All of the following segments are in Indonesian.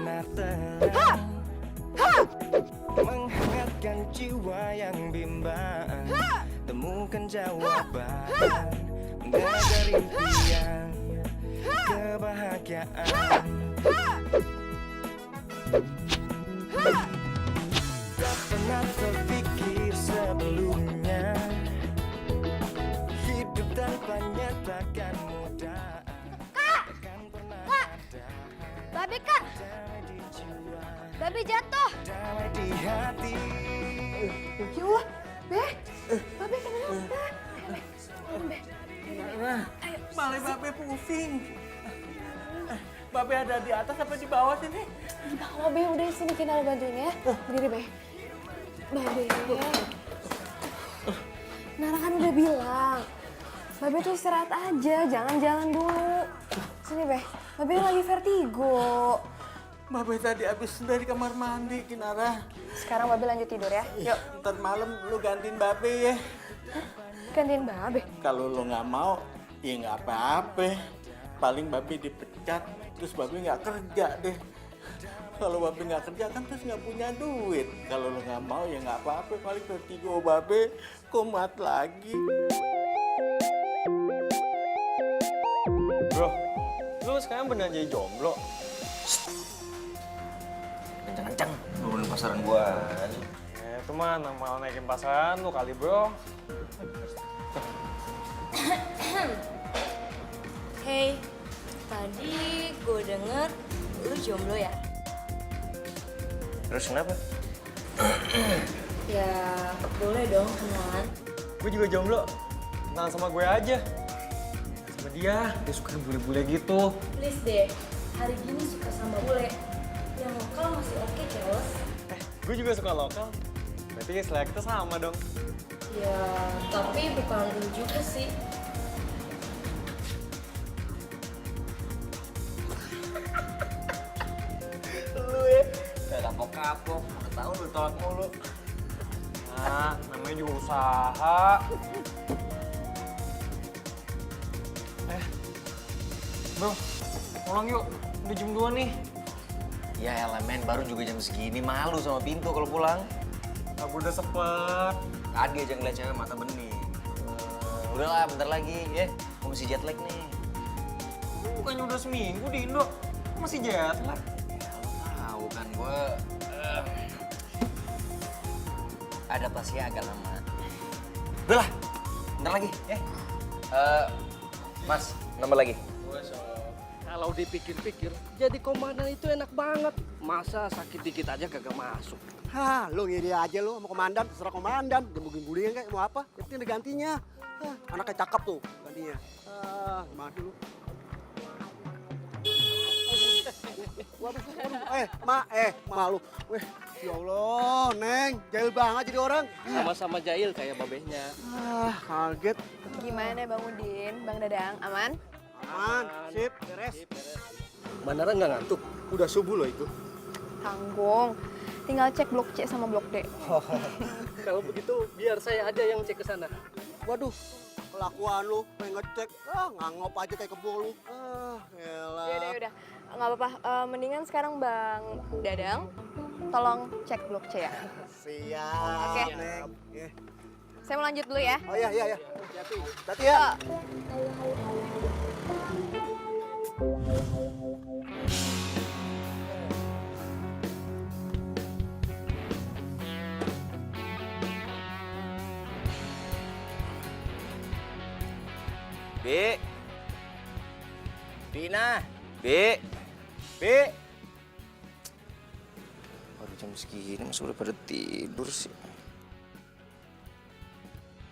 benar terang menghangatkan jiwa yang bimbang. Temukan jawaban mengejar impian kebahagiaan. Tak pernah terpikir sebelumnya hidup tanpanya takkan mudah. Takkan pernah ada Babe kak, damai di jiwa, babe jatuh. damai di hati. Ya Allah, Be, babe kenapa? Be, Malah Babe pusing. Babe ada di atas apa di bawah sini? di bawah Be, udah sini kita bantuin ya. Berdiri Be. Babe, Nara kan udah bilang, Babe tuh istirahat aja, jangan jalan dulu. Sini Be, Babe lagi vertigo. Babe tadi habis dari kamar mandi, Kinara. Sekarang Babe lanjut tidur ya. Yuk, Ntar malam lu gantiin Babe ya. gantiin Babe. Kalau lu nggak mau, ya nggak apa-apa. Paling Babe dipecat, terus Babe nggak kerja deh. Kalau Babe nggak kerja kan terus nggak punya duit. Kalau lu nggak mau ya nggak apa-apa. Paling vertigo Babe kumat lagi. Bro, lu sekarang beneran jadi jomblo? Kencang-kencang nurunin pasaran gua. Itu mah mau naikin pasaran lu kali, bro. Hey, tadi gue denger lu jomblo ya? Terus kenapa? Ya boleh dong kenalan. Gue juga jomblo. Kenalan sama gue aja. Sama dia suka bule-bule gitu. Please deh, hari gini suka sama bule. Yang lokal masih oke, Celes. Gue juga suka lokal. Berarti selera kita sama dong. Ya, tapi bukan lu juga sih. Lu ya, kayak kapok-kapok. Udah tahu lu tolak mulu. Nah, namanya juga usaha. Bro, pulang yuk. Udah jam 2 nih. Ya elemen baru juga jam segini, malu sama pintu kalau pulang. Aku udah sempet. Tadi aja ngeliat cewek mata bening. Udahlah bentar lagi ya, gue masih jet lag nih. Bukannya udah seminggu di Indo. Masih jet lag. Ya lo tahu kan gue adaptasinya agak lama. Udahlah, bentar lagi ya. Mas, nambah lagi. Kalau dipikir-pikir, jadi komandan itu enak banget. Masa sakit dikit aja kagak masuk. Hah, lu ngiri aja lu sama komandan, terserah komandan. Gembung-gembungin kayak mau apa, yang penting ada gantinya. Hah, anaknya cakep tuh gantinya. Gimana sih lu? Waduh, lu. Ya Allah, Neng, jahil banget jadi orang. Sama-sama jahil kayak babehnya. Kaget. Gimana Bang Udin, Bang Dadang, aman? Aman, sip, beres. Beneran nggak ngantuk? Udah subuh loh itu. Tanggung. Tinggal cek blok C sama blok D. Kalau begitu, biar saya aja yang cek ke sana. Waduh, kelakuan lu, pengen ngecek, ngangop aja kayak kebo lu. Elah. Yaudah. Nggak apa-apa. Mendingan sekarang Bang Dadang, tolong cek blok C ya. Siap, Oke. Neng. Saya mau lanjut dulu ya. Oh iya. Hati-hati ya. B. Dina. B. Baru jam segini masih udah pada tidur sih.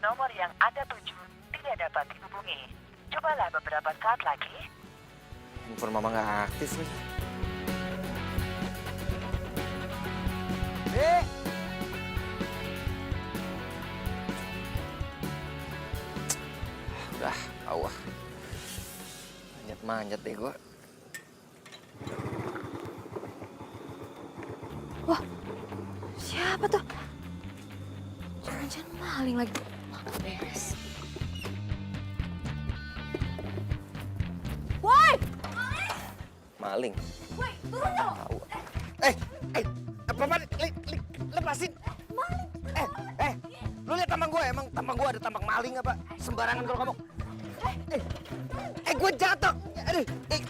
Nomor yang Anda tuju tidak dapat dihubungi. Cobalah beberapa saat lagi. Handphone mama nggak aktif nih. Udah, awah. Manjat deh gua. Wah, siapa tuh? Jangan-jangan maling lagi. Beres. Maling. Woi, turun dong. Tahu. ada tampak maling apa? Sembarangan kalau kamu. Gue jatuh. Aduh,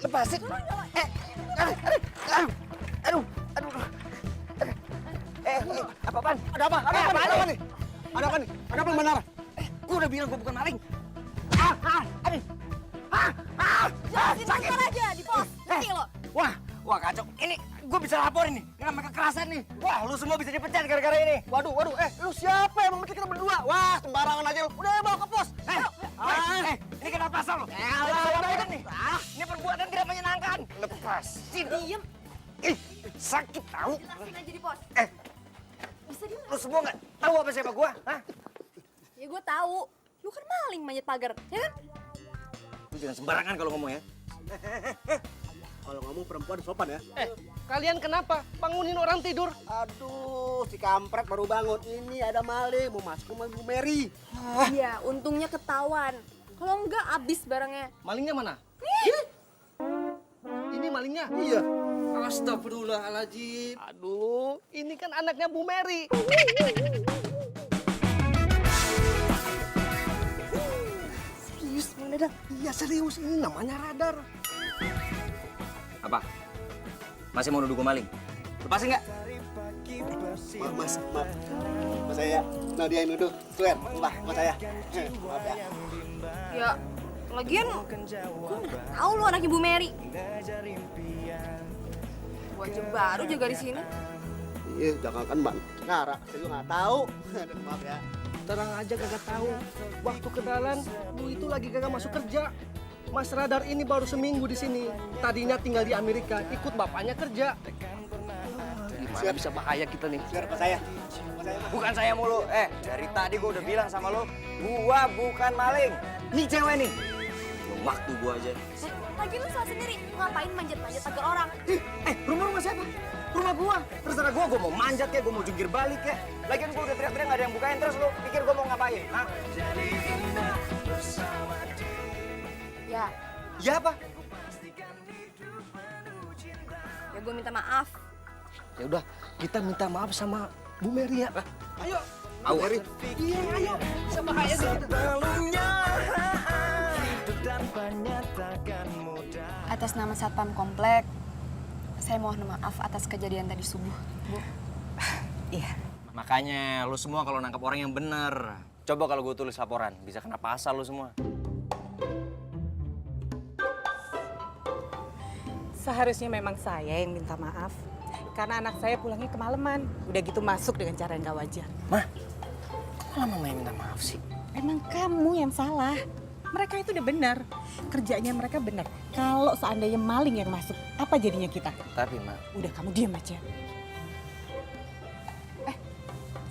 lepasin. Aduh. Apa-apaan? Ada apa? Ada apa nih? Ada apa nih? Ada apa benar? Gue udah bilang gue bukan maling. Sakit aja di pos. Ngerti lo? Wah kacau. Ini gue bisa lapor ini. Dengan mereka kekerasan nih. Wah, lu semua bisa dipecat gara-gara ini. Waduh, lu siapa yang mau kita berdua? Wah, sembarangan aja lu. Udah bawa ke pos. Ini kenapa pasal lu? Nih. Ini perbuatan tidak menyenangkan. Lepasin. Diem. Ih, sakit tahu. Jelasin aja di pos. Bisa diem. Lu semua nggak tahu apa siapa gua? Hah? Ya gue tahu. Lu kan maling manjat pagar, ya kan? Lu jangan sembarangan kalau ngomong ya. Kalau ngomong perempuan sopan ya. Kalian kenapa bangunin orang tidur? Aduh, si kampret baru bangun. Ini ada maling mau masuk ke Bu Mary. Iya, untungnya ketahuan. Kalau enggak abis barangnya. Malingnya mana? Ini malingnya? Iya. Astagfirullahaladzim. Aduh, ini kan anaknya Bu Mary. Serius, Bang Dadang? Iya serius, ini namanya radar. Apa? Masih mau nuduh gue maling? Lepasin nggak? Maaf, Mas. Mas saya. Nah, dia yang nuduh. Swear, Mas saya. Maaf ya. Ya, lagian gue nggak tahu lu anak Ibu Mary. Gue aja baru jaga di sini. Iya, jangan kan Bang. Ngara, saya juga nggak tahu. Aduh, maaf ya. Terang aja kagak tahu. Waktu kenalan, lu itu lagi kagak masuk kerja. Mas Radar ini baru seminggu di sini. Tadinya tinggal di Amerika, ikut bapaknya kerja. Gimana bisa bahaya kita nih? Swear, Mas saya. Bukan saya mulu. Dari tadi gua udah bilang sama lo, gua bukan maling. Nih cewek nih. Buang waktu gua aja. Lagi lu salah sendiri. Lu ngapain manjat-manjat pagar orang? Rumah siapa? Rumah gua. Terserah gua mau manjat ya, gua mau jungkir balik ya. Lagian gua udah teriak-teriak gak ada yang bukain, terus lo pikir gua mau ngapain? Hah? Ya, Ya apa? ya gue minta maaf. Ya udah, kita minta maaf sama Bu Mary ya. Ayo. Au. Mary. Iya, ayo. Bisa bahaya sih kita. Atas nama Satpam Komplek, saya mohon maaf atas kejadian tadi subuh, Bu. Iya. Makanya lu semua kalau nangkap orang yang bener, coba kalau gue tulis laporan, bisa kena pasal lu semua. Seharusnya memang saya yang minta maaf. Karena anak saya pulangnya kemalaman. Udah gitu masuk dengan cara yang gak wajar. Mah, kok malah mama yang minta maaf sih? Memang kamu yang salah. Mereka itu udah benar. Kerjanya mereka benar. Kalau seandainya maling yang masuk, apa jadinya kita? Tapi, Ma. Udah kamu diam aja.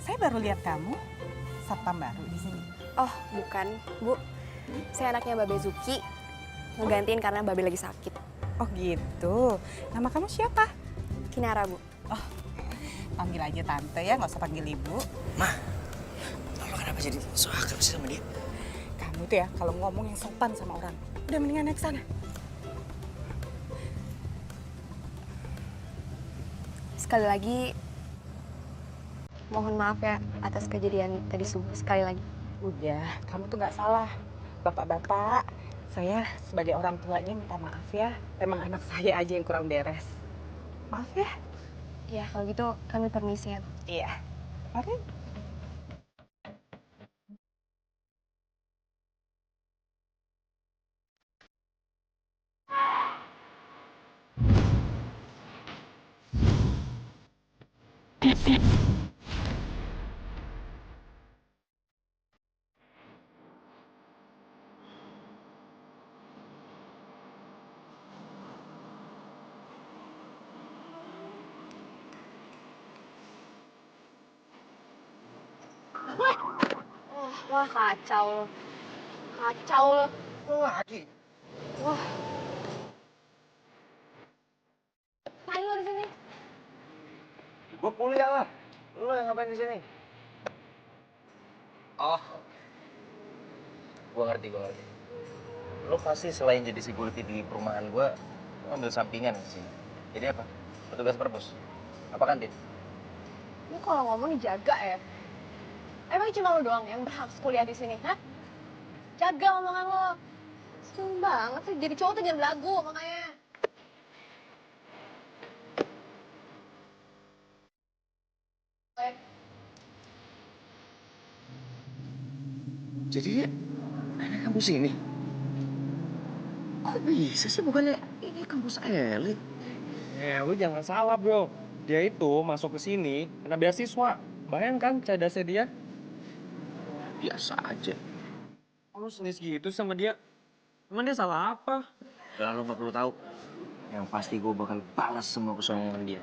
Saya baru lihat kamu. Satpam baru di sini. Oh, bukan, Bu. Saya anaknya Babe Zuki. Ngegantiin karena Babe lagi sakit. Oh gitu. Nama kamu siapa? Kinara, Bu. Oh, panggil aja tante ya, nggak usah panggil ibu. Ma, lo kenapa jadi so akrab sih sama dia? Kamu tuh ya, kalau ngomong yang sopan sama orang, udah mendingan naik sana. Sekali lagi, mohon maaf ya atas kejadian tadi subuh. Sekali lagi. Udah, kamu tuh nggak salah. Bapak-bapak, saya sebagai orang tuanya minta maaf ya. Emang anak saya aja yang kurang beres. Maaf ya. Ya, kalau gitu kami permisi ya. Iya. Mari. Wah, kacau lo. Kacau lo. Lagi. Wah. Ngapain lo di sini? Gue kuliah lah. Lo yang ngapain di sini? Oh. Gue ngerti. Lo pasti selain jadi security di perumahan gue, lo ambil sampingan di sini. Jadi apa? Petugas perpus? Apa kantin? Ini kalau ngomong dijaga ya. Emang cuma lo doang yang berhak kuliah di sini, hah? Jaga omongan lo. Sering banget sih, jadi cowok tuh jangan belagu makanya. Jadi dia anak kampus ini? Kok bisa sih, bukannya ini kampus elit? Lu jangan salah, bro. Dia itu masuk ke sini karena beasiswa. Bayangkan cerdasnya dia. Biasa aja. Lu senis gitu sama dia. Emang dia salah apa? Lalu nggak perlu tahu. Yang pasti gue bakal balas semua kesombongan dia.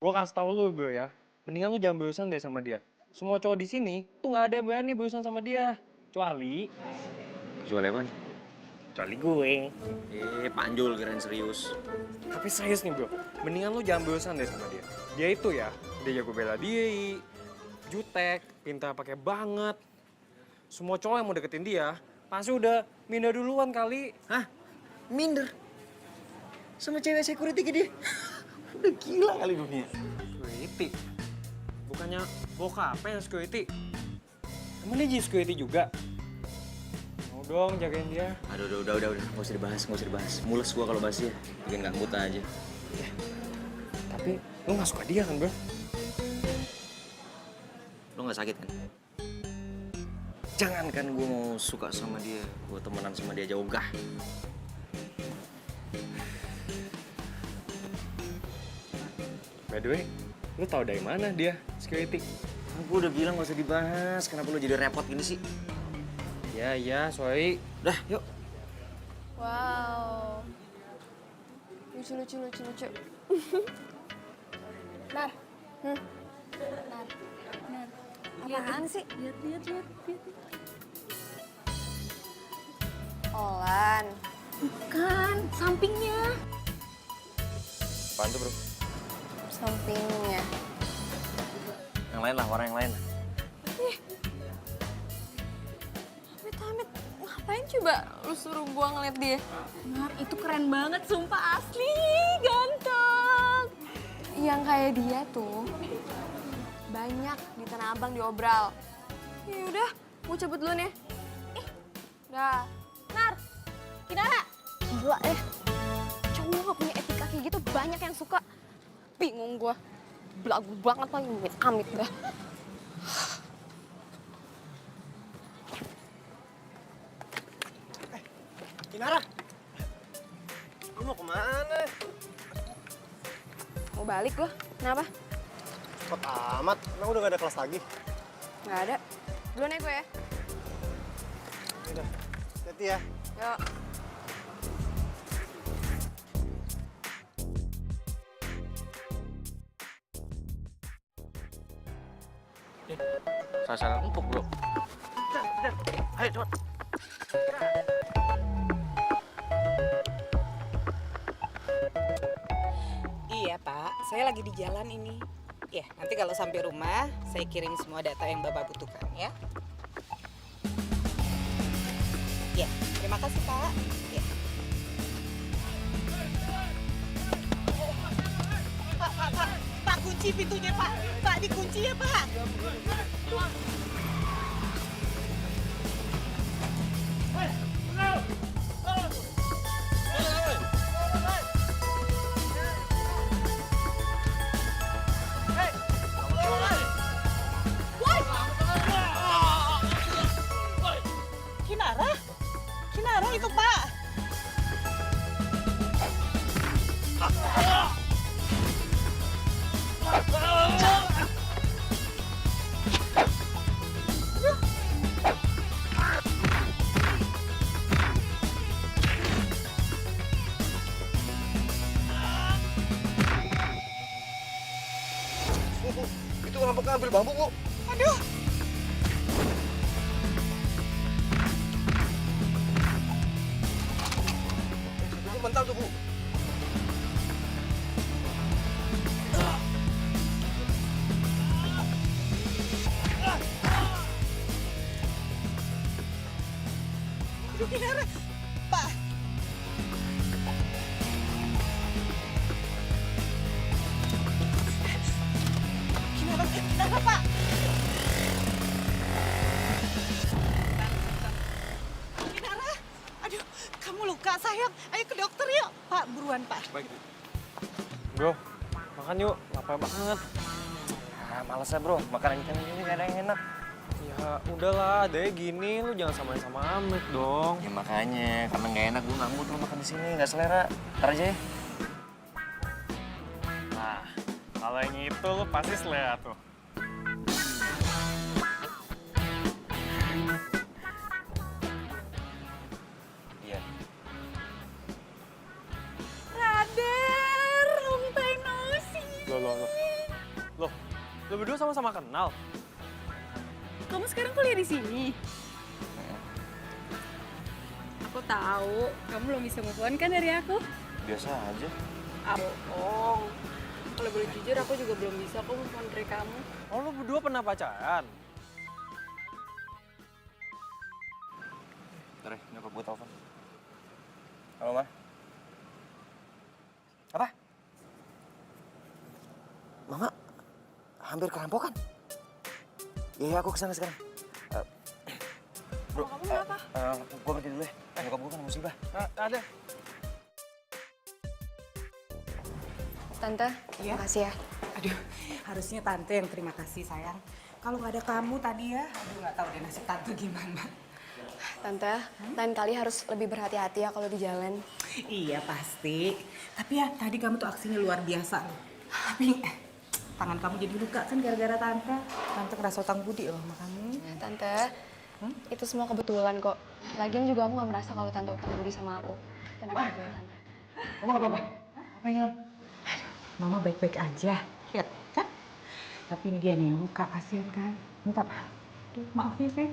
Gua kasih tau lu, bro ya. Mendingan lu jangan berurusan deh sama dia. Semua cowok di sini tuh nggak ada yang berani berurusan sama dia. Kecuali Kecuali apa? kecuali gue. Panjul keren serius. Tapi serius nih, bro. Mendingan lu jangan berurusan deh sama dia. Dia itu ya, dia jago bela diri, jutek, pintar pakai banget. Semua cowok yang mau deketin dia pasti udah minder duluan kali. Hah? Minder? Sama cewek security ke dia? Udah gila kali dunia. Security? Bukannya bokap yang security? Emang dia jadi security juga? Mau dong jagain dia. Aduh, udah. Nggak usah dibahas. Mules gua kalau bahas dia. Bikin ganggut aja. Tapi lu gak suka dia kan, bro? Lo nggak sakit kan? Jangan kan gue mau suka sama dia. Gue temenan sama dia aja ogah. By the way, lu tau dari mana dia security? Gue udah bilang gak usah dibahas. Kenapa lo jadi repot gini sih? Ya, sorry. Dah, yuk. Wow. Lucu. Nar. Nar. Apaan sih? Lihat. Olan. Bukan, sampingnya. Apaan tuh, bro? Sampingnya. Yang lain lah, warna yang lain. Amit, ngapain coba lu suruh gua ngeliat dia? Nar, itu keren banget, sumpah asli, ganteng. Yang kayak dia tuh banyak di Tanah Abang diobral. Ya udah, gua cabut dulu nih. Dah. Nar, Kinara. Gila cowok gak punya etika kayak gitu banyak yang suka. Bingung gua. Belagu banget lagi, amit dah. Kinara, lu mau kemana? Mau balik gua. Kenapa? Cepet amat, emang udah gak ada kelas lagi? Nggak ada. Duluan ya gue ya. Udah, hati ya. Yuk. Sasaran empuk, bro. Ayo, cepet. Iya Pak, saya lagi di jalan ini. Ya, nanti kalau sampai rumah, saya kirim semua data yang Bapak butuhkan ya. Ya, terima kasih Pak. Ya. Pak, kunci pintunya Pak. Pak, dikunci ya Pak. Kinara itu Pak. Itu ngambek ngambil bambu, Bu. Aduh. Itu mental tuh, Bu. Aduh, Kinara. Pak. Kinara, Pak. Baik. Bro, makan yuk. Lapar banget. Ah, males ya bro, makanan ikan ini gak ada yang enak. Ya udahlah, adanya gini, lu jangan samain sama Amit dong. Ya makanya, karena gak enak gue ngambut lo makan di sini, gak selera. Ntar aja ya. Nah, kalau yang itu lu pasti selera tuh. Iya. Radar, long time no see. Loh, lu berdua sama-sama kenal? Kamu sekarang kuliah di sini? Aku tahu, kamu belum bisa move on kan dari aku? Biasa aja. Ah, bohong. Kalau boleh jujur, aku juga belum bisa kok move on dari kamu. Oh, lu berdua pernah pacaran? Ntar ya, nyokap gue telepon. Halo, Ma? Apa? Mama, hampir kerampokan. Iya, aku kesana sekarang. Bro, kamu kenapa? Gue pergi dulu ya. Nyokap gue kan musibah. Ada. Tante, Iya? makasih ya. Aduh, harusnya tante yang terima kasih sayang. Kalau nggak ada kamu tadi ya, aduh nggak tahu deh nasib tante gimana. Tante, lain kali harus lebih berhati-hati ya kalau di jalan. Iya pasti. Tapi ya tadi kamu tuh aksinya luar biasa loh. Tapi tangan kamu jadi luka kan gara-gara tante. Tante ngerasa utang budi loh sama kamu. Tante, itu semua kebetulan kok. Lagian juga aku nggak merasa kalau tante utang budi sama aku. Tenang aja ya, tante. Kamu gak apa-apa? Apa yang Mama baik-baik aja, lihat kan? Tapi ini dia nih luka, kasihan kan? Minta maaf ya, Fek.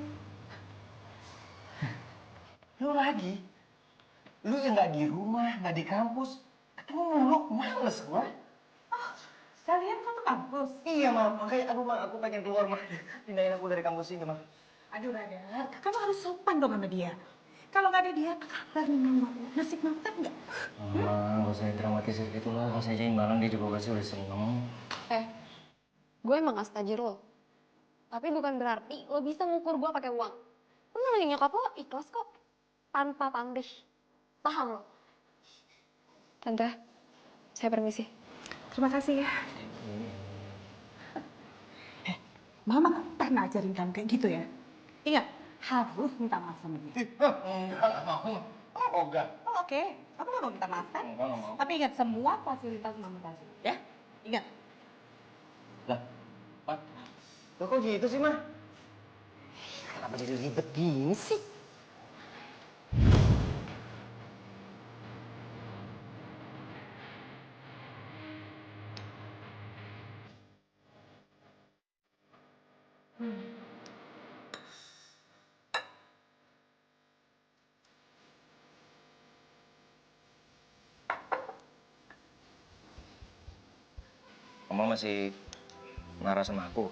Lu lagi? Lu yang gak di rumah, gak di kampus. Ketemu mulu, males gua. Sekalian kamu kampus? Iya, Ma. Makanya, aduh, Ma, aku pengen keluar, Ma. Pindahin aku dari kampus ini, Ma. Aduh, Radar, kamu harus sopan dong sama dia. Kalau nggak ada dia, apa kabar mama? Nasib mama kan nggak? Mama, gak usah dramatisir gitu lah. Kasih aja imbalan, dia juga pasti udah seneng. Gue emang gak setajir lo. Tapi bukan berarti lo bisa ngukur gue pakai uang. Lo nolongin nyokap lo ikhlas kok. Tanpa pamrih. Paham lo? Tante, saya permisi. Terima kasih ya. Mama pernah ajarin kamu kayak gitu ya? Ingat, harus minta maaf sama dia. Enggak mau. Oh, enggak. Oh, oke, kamu nggak mau minta maaf kan? Enggak mau. Tapi ingat semua fasilitas mama kasih, ya? Ingat. Lah, Pak. Loh, kok gitu sih, Ma? Kenapa jadi ribet gini sih? Kamu masih marah sama aku?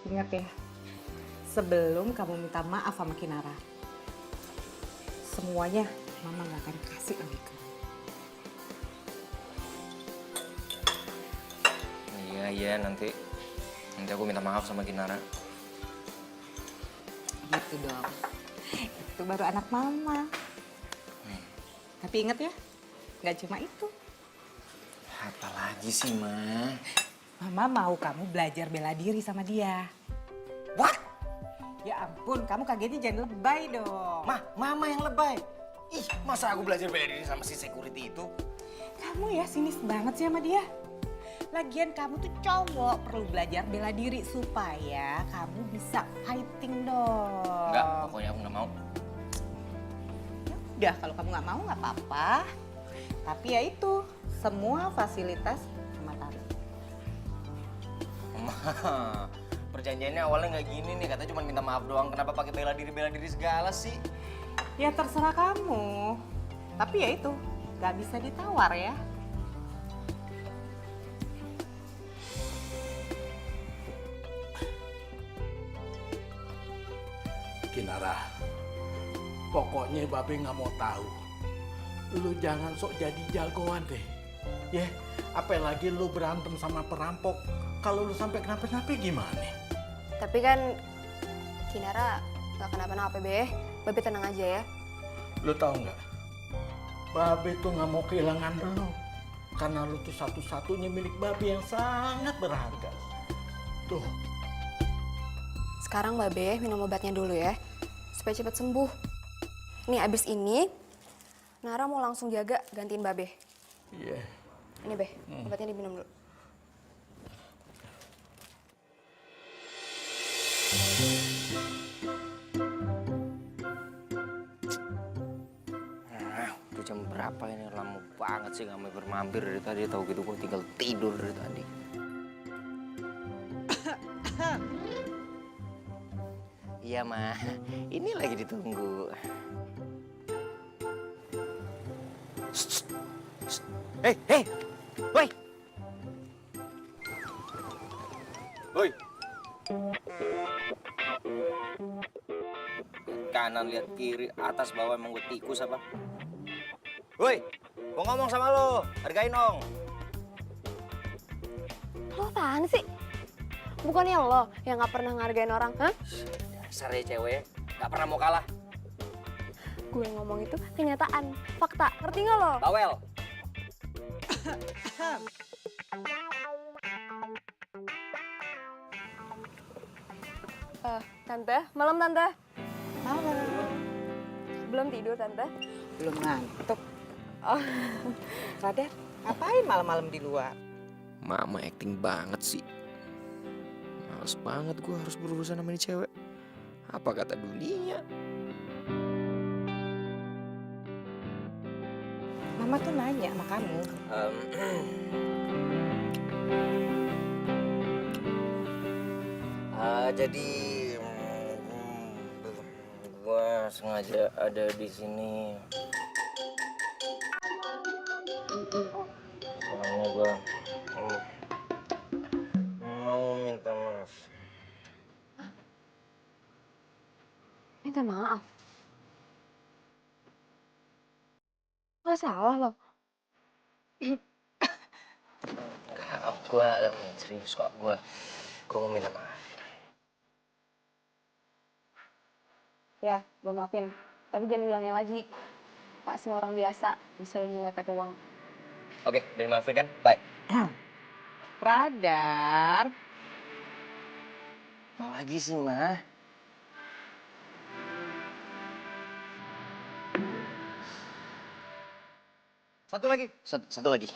Ingat ya, sebelum kamu minta maaf sama Kinara, semuanya mama nggak akan kasih lagi ke kamu. Iya, nanti aku minta maaf sama Kinara. Gitu dong. Itu baru anak mama. Tapi ingat ya, nggak cuma itu. Apa lagi sih, Ma? Mama mau kamu belajar bela diri sama dia. What? Ya ampun, kamu kagetnya jangan lebay dong. Ma, Mama yang lebay. Ih, masa aku belajar bela diri sama si security itu? Kamu ya sinis banget sih sama dia. Lagian kamu tuh cowok, perlu belajar bela diri supaya kamu bisa fighting dong. Enggak, pokoknya aku nggak mau. Ya udah, kalau kamu nggak mau nggak apa-apa. Tapi ya itu, semua fasilitas sama tante. Ma, perjanjiannya awalnya nggak gini nih, katanya cuma minta maaf doang. Kenapa pakai bela diri segala sih? Ya terserah kamu. Tapi ya itu, nggak bisa ditawar ya. Kinara, pokoknya Babe nggak mau tahu. Lu jangan sok jadi jagoan deh. Ya, apalagi lu berantem sama perampok. Kalau lu sampai kenapa-napa gimana? Tapi kan Kinara gak kenapa-napa, Be. Babe tenang aja ya. Lu tahu nggak? Babe tuh nggak mau kehilangan lu. Karena lu tuh satu-satunya milik Babe yang sangat berharga. Tuh. Sekarang Babe minum obatnya dulu ya, supaya cepet sembuh. Nih abis ini, Nara mau langsung jaga gantiin Babe. Iya. Ini Be, obatnya diminum dulu. Udah jam berapa ini? Lama banget sih nggak mampir dari tadi. Tahu gitu gue tinggal tidur dari tadi. Iya mah, ini lagi ditunggu. Hei, hei, woi, woi. Kanan lihat kiri, atas bawah, emang gue tikus apa? Woi, gua ngomong sama lo, hargain dong. Lo apaan sih? Bukannya lo yang gak pernah ngargain orang, hah? Dasar ya cewek, gak pernah mau kalah. Gue ngomong itu kenyataan, fakta, ngerti gak lo? Bawel. Tante, malam Tante. Malam. Belum tidur Tante? Belum ngantuk. Oh, Radar, ngapain malam-malam di luar? Mama acting banget sih. Males banget gue harus berurusan sama ini cewek. Apa kata dunia? Mama tuh nanya sama kamu. Jadi gue sengaja ada di sini. Soalnya gue mau minta maaf. Minta maaf? Gak salah lo. Gue serius kok, gue mau minta maaf. Ya, gue maafin. Tapi jangan bilangnya lagi. Pak semua orang biasa bisa nyelipet uang. Oke, dari maafin kan? Bye. Radar. Apa lagi sih, Ma? Satu lagi. Satu lagi.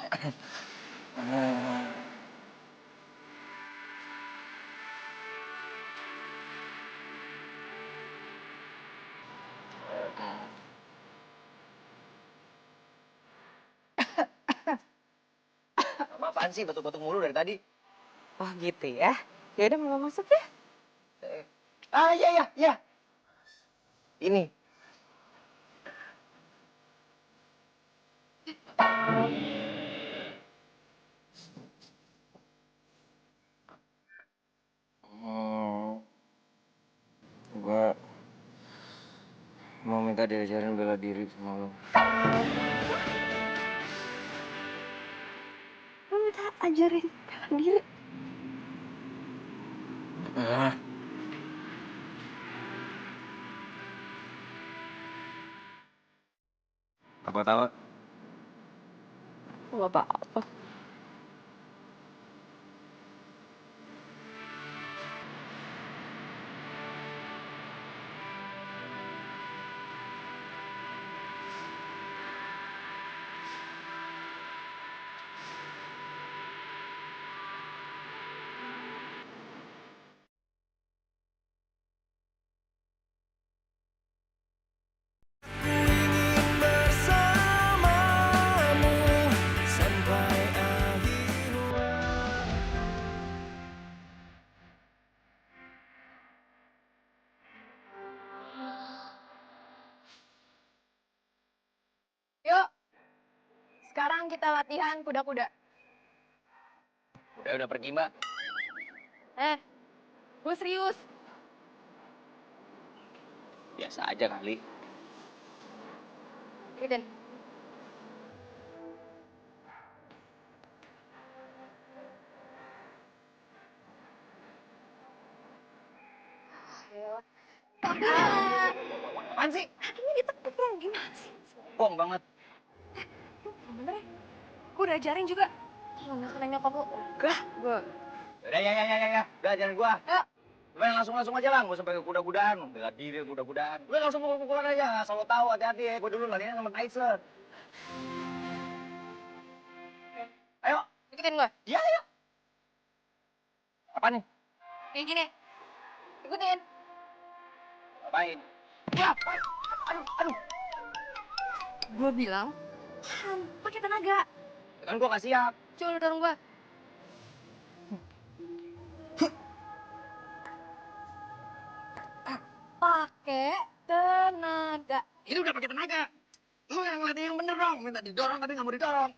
Apaan sih batuk-batuk mulu dari tadi? Oh gitu ya. Ya udah Mama masuk ya. Iya. Ini. Gua mau minta diajarin bela diri sama lo. Lo minta ajarin bela diri. Apa tahu? Gak apa-apa. Yuk, sekarang kita latihan kuda-kuda. Udah pergi, Mbak. Gue serius. Biasa aja kali. Ikutin. Apaan sih? Ini ditekuk dong, gimana sih? Bohong banget. udah ajarin juga. Mana kena nyokap lo? Enggak, gue. Ya. Udah, jangan gua. Ayo. Main langsung aja lah, nggak usah pakai kuda-kudaan. Bela diri kuda-kudaan. Udah langsung pukul-pukulan aja, asal lo tahu hati-hati ya. Gua dulu latihan sama Tyson. Ayo. Ikutin gue. Iya, ayo. Apa nih? Kayak gini. Ikutin. Apain? Ya, aduh. Gue bilang, pakai tenaga. Kan gua nggak siap. Coba lu dorong gue. Pakai tenaga. Ini udah pakai tenaga. Lu yang latih yang bener dong. Minta didorong tapi nggak mau didorong.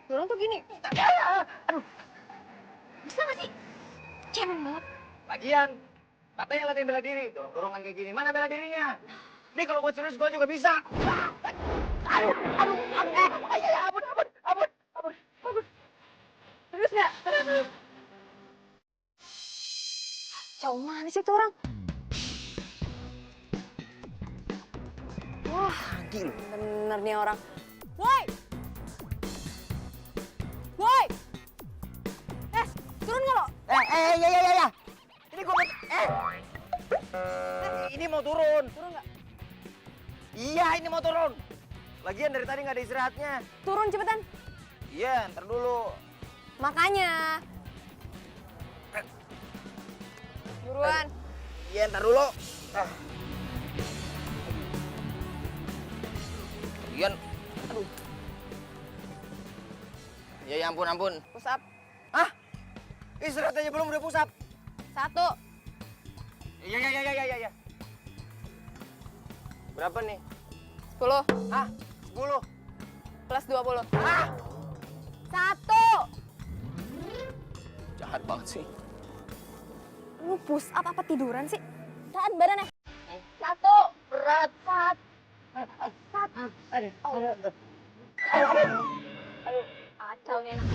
Dorong tuh gini. Aduh. Bisa gak sih? Cemen banget. Lagian, katanya latihan bela diri. Dorongan kayak gini. Mana bela dirinya? Ini kalau gua serius gua juga bisa. Aduh. Ampun. Terus gak? Jauh mana sih tuh orang? Wah, bener nih orang. Woi! Turun nggak lo? Ya. Ini gua Ini mau turun. Turun nggak? Iya, ini mau turun. Lagian dari tadi nggak ada istirahatnya. Turun cepetan. Iya, ntar dulu. Makanya. Buruan. Iya, ntar dulu. Lagian, aduh. Ya ampun. Push up. Hah? Istirahat aja belum udah push up. 1. Iya. Berapa nih? 10. Hah? 10. Plus 20. Hah? 1. Jahat banget sih. Lu push up apa tiduran sih? Tahan badannya. 1. Berat. 1. Aduh. Kacau nih anak.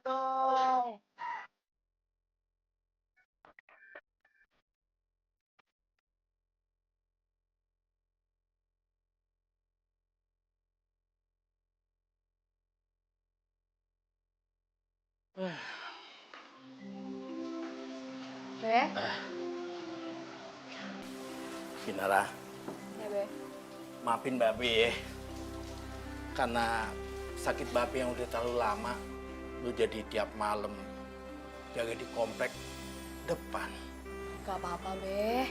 Dong. Be? Kinara, Ya, Be. maafin Babe ya. Karena sakit Babe yang udah terlalu lama, lu jadi tiap malam jaga di komplek depan. Gak apa-apa, Be.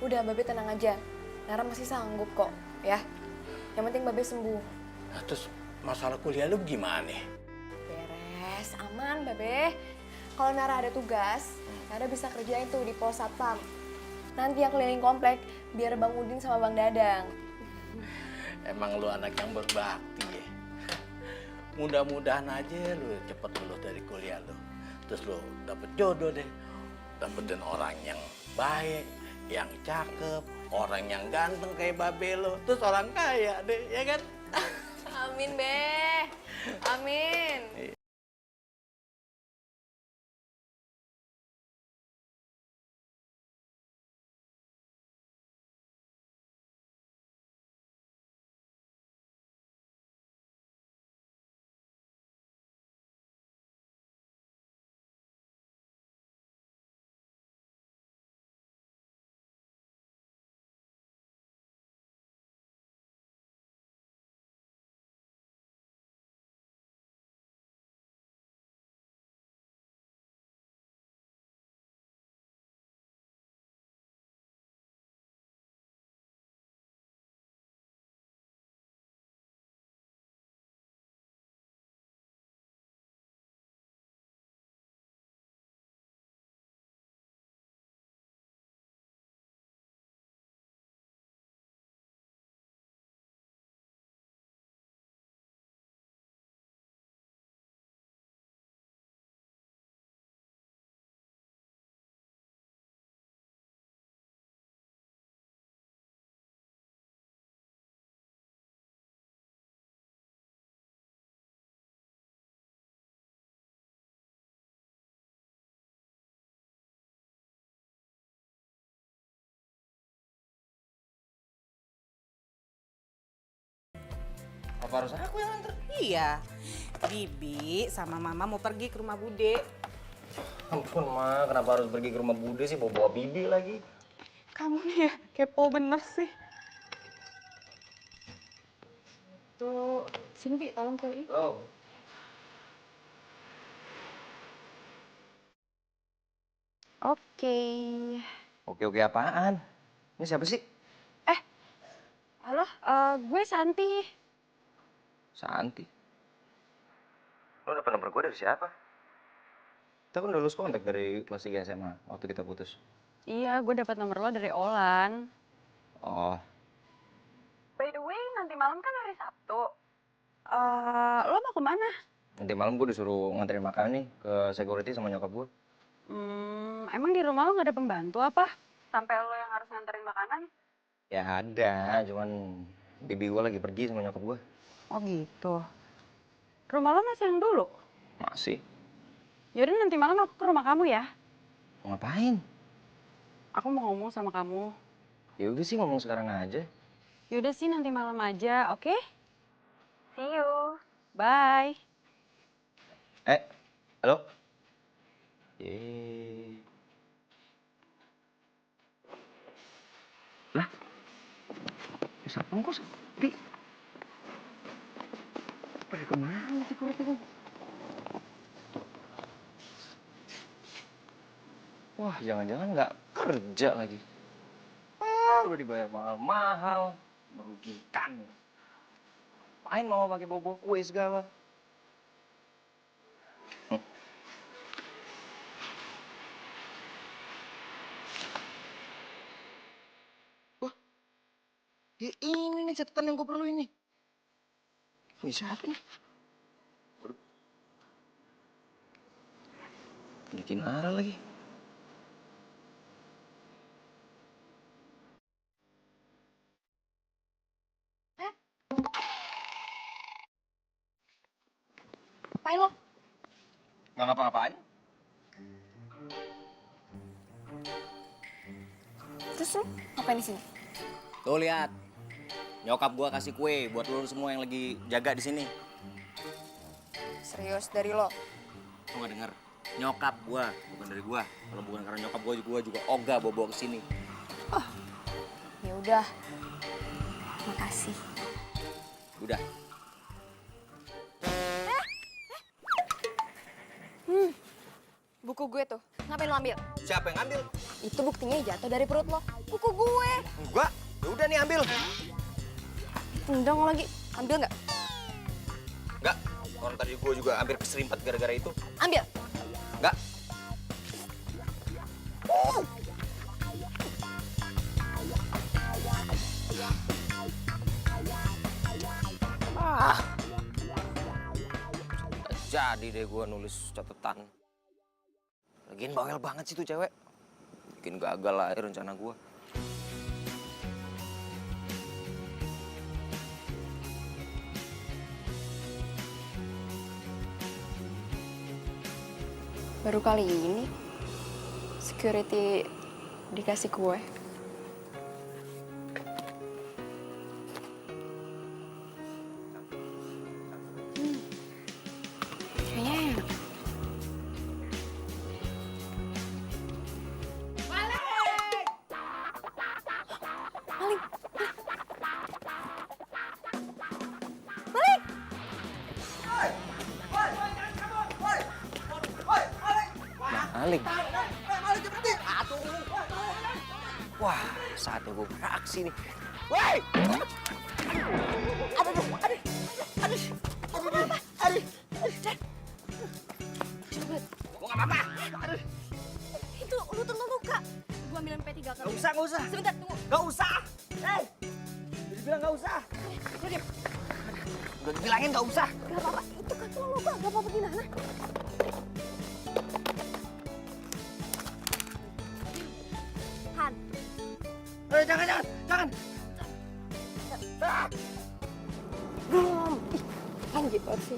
Udah, Babe tenang aja. Nara masih sanggup kok, ya. Yang penting Babe sembuh. Nah, terus masalah kuliah lu gimana? Beres, aman, Babe. Kalau Nara ada tugas, Nara bisa kerjain tuh di pos satpam. Nanti yang keliling komplek, biar Bang Udin sama Bang Dadang. Emang lu anak yang berbakti ya. Mudah-mudahan aja lu cepet lulus dari kuliah lu. Terus lu dapet jodoh deh. Dapetin orang yang baik, yang cakep, orang yang ganteng kayak Babe lu. Terus orang kaya deh, ya kan? Amin, Be. Amin. Apa harus aku yang anter? Iya. Bibi sama Mama mau pergi ke rumah Bude. Ampun, Ma. Kenapa harus pergi ke rumah Bude sih? Bawa-bawa Bibi lagi. Kamu nih ya, kepo bener sih. Tuh, sini Bi, tolong kuein. Oh. Oke. Oke apaan? Ini siapa sih? Halo, gue Santi. Santi. Lo dapet nomor gue dari siapa? Kita kan udah lulus kontak dari kelas 3 SMA waktu kita putus. Iya, gue dapat nomor lo dari Olan. Oh, By the way, nanti malam kan hari Sabtu. Lo mau kemana? nanti malam gue disuruh nganterin makan nih ke security sama nyokap gue. Emang di rumah lo gak ada pembantu apa? Sampai lo yang harus nganterin makanan? Ya ada, cuman bibi gue lagi pergi sama nyokap gue. Oh gitu. Rumah lo masih yang dulu? Masih. Yaudah nanti malam aku ke rumah kamu ya. Mau ngapain? Aku mau ngomong sama kamu. Ya udah sih ngomong sekarang aja. Yaudah sih nanti malam aja, oke? See you. Bye. Halo? Yeay. Lah? Siapa kok sepi? Pada kemana security kok? Wah, jangan-jangan nggak kerja lagi. Udah dibayar mahal-mahal, merugikan. Main mau pakai bobo kue segala. Wah, ya ini nih catatan yang gue perlu ini. Wih, siapa nih? Waduh. Bikin arah lagi. Apain lo? Nggak ngapa-ngapain. Terus lo ngapain di sini? Tuh lihat, nyokap gua kasih kue buat lu semua yang lagi jaga di sini. Serius dari lo? Lu nggak denger? Nyokap gua, bukan dari gua. Kalau bukan karena nyokap gua juga ogah bawa ke sini. Ya udah. Makasih. Udah. Buku gue tuh. Ngapain lo ambil? Siapa yang ngambil? Itu buktinya jatuh dari perut lo. Buku gue. Gua. Ya udah nih ambil. Tendang lo lagi. Ambil nggak? Enggak. Orang tadi gua juga hampir keserimpet gara-gara itu. Ambil. Enggak. Jadi deh gua nulis catatan. Lagian bawel banget sih tuh cewek. Bikin gagal lah rencana gua. Baru kali ini security dikasih kue. Kayaknya enak. Maling! Maling. Wah, saatnya gue beraksi nih. Woi! Itu lu terluka luka. Gua ambilin P3 kan. Gak usah. Sebentar, tunggu. Gak usah. Hei! Jadi bilang gak usah. Udah dibilangin gak usah. Gak apa-apa, itu kaki lo luka, gak apa-apa gimana? Han, Jangan. belum. Ih, anjir banget sih.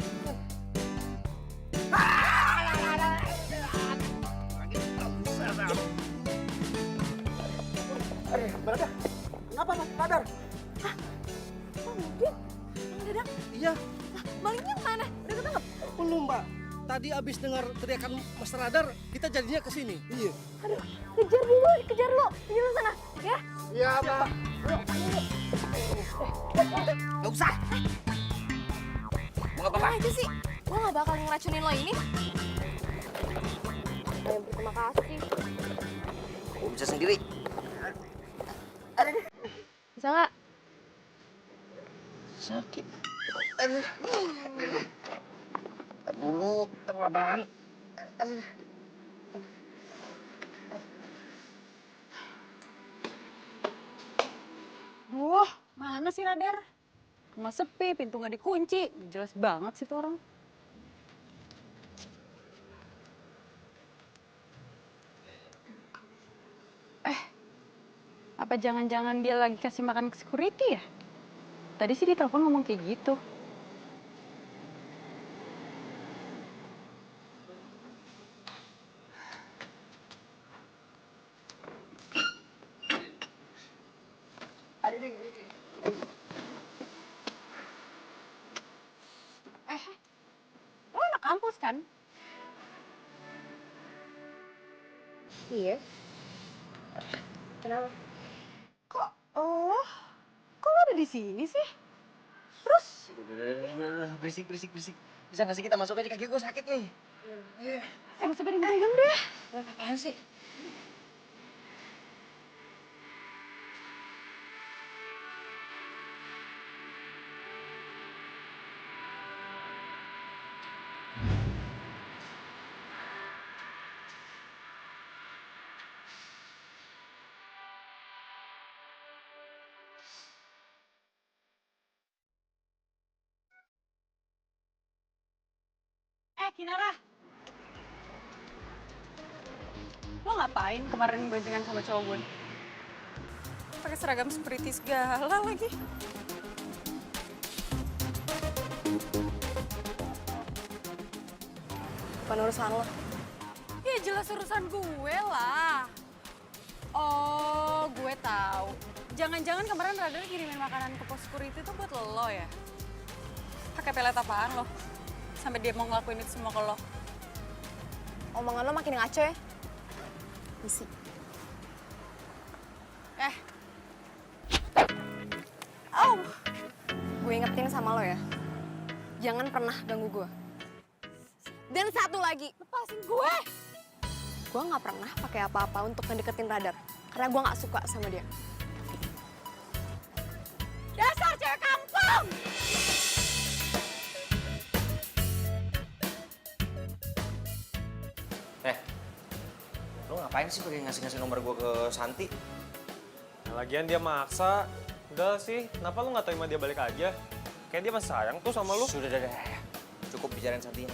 Berada. Kenapa, Mas? Radar? Oh, mungkin. Bang Dadang, Iya, malingnya mana? Udah ketangkep? belum Mbak. Tadi abis dengar teriakan Mas Radar, kita jadinya ke sini. Iya. Aduh, kejar dulu, kejar lo. Kejar lo sana, ya? Iya, Mbak. Gak usah. Mau apa-apa? Aja sih, gua gak bakal ngeracunin lo ini. Terima kasih. Gue bisa sendiri. Bisa nggak? Sakit. Aduh, teman. Wah, mana sih Radar? Rumah sepi, pintu nggak dikunci. Jelas banget sih tuh orang. Apa jangan-jangan dia lagi kasih makan ke security ya? Tadi sih di telepon ngomong kayak gitu. Lo anak kampus kan? Iya. Kenapa? Kok lo ada di sini sih? Terus? Udah, berisik. Bisa nggak sih kita masuk aja, kaki gue sakit nih. Nggak usah pegang deh. Apaan sih? Kinara. Lo ngapain kemarin boncengan sama cowok gue? Pakai seragam security segala lagi. Bukan urusan lo. Ya jelas urusan gue lah. Oh, gue tahu. Jangan-jangan kemarin Radar kirimin makanan ke pos security itu buat lo ya? Pakai pelet apaan lo? Sampai dia mau ngelakuin itu semua ke lo. Omongan lo makin ngaco ya. Misi. Gue ingetin sama lo ya. Jangan pernah ganggu gue. Dan satu lagi, lepasin gue. Gue nggak pernah pakai apa-apa untuk ngedeketin Radar. Karena gue nggak suka sama dia. Dasar cewek kampung! Lo ngapain sih pakai ngasih nomor gue ke Santi? Lagian dia maksa. Udah sih, kenapa lu nggak terima dia balik aja? Kayak dia masih sayang tuh sama lu. Sudah. Cukup bicarain Santi.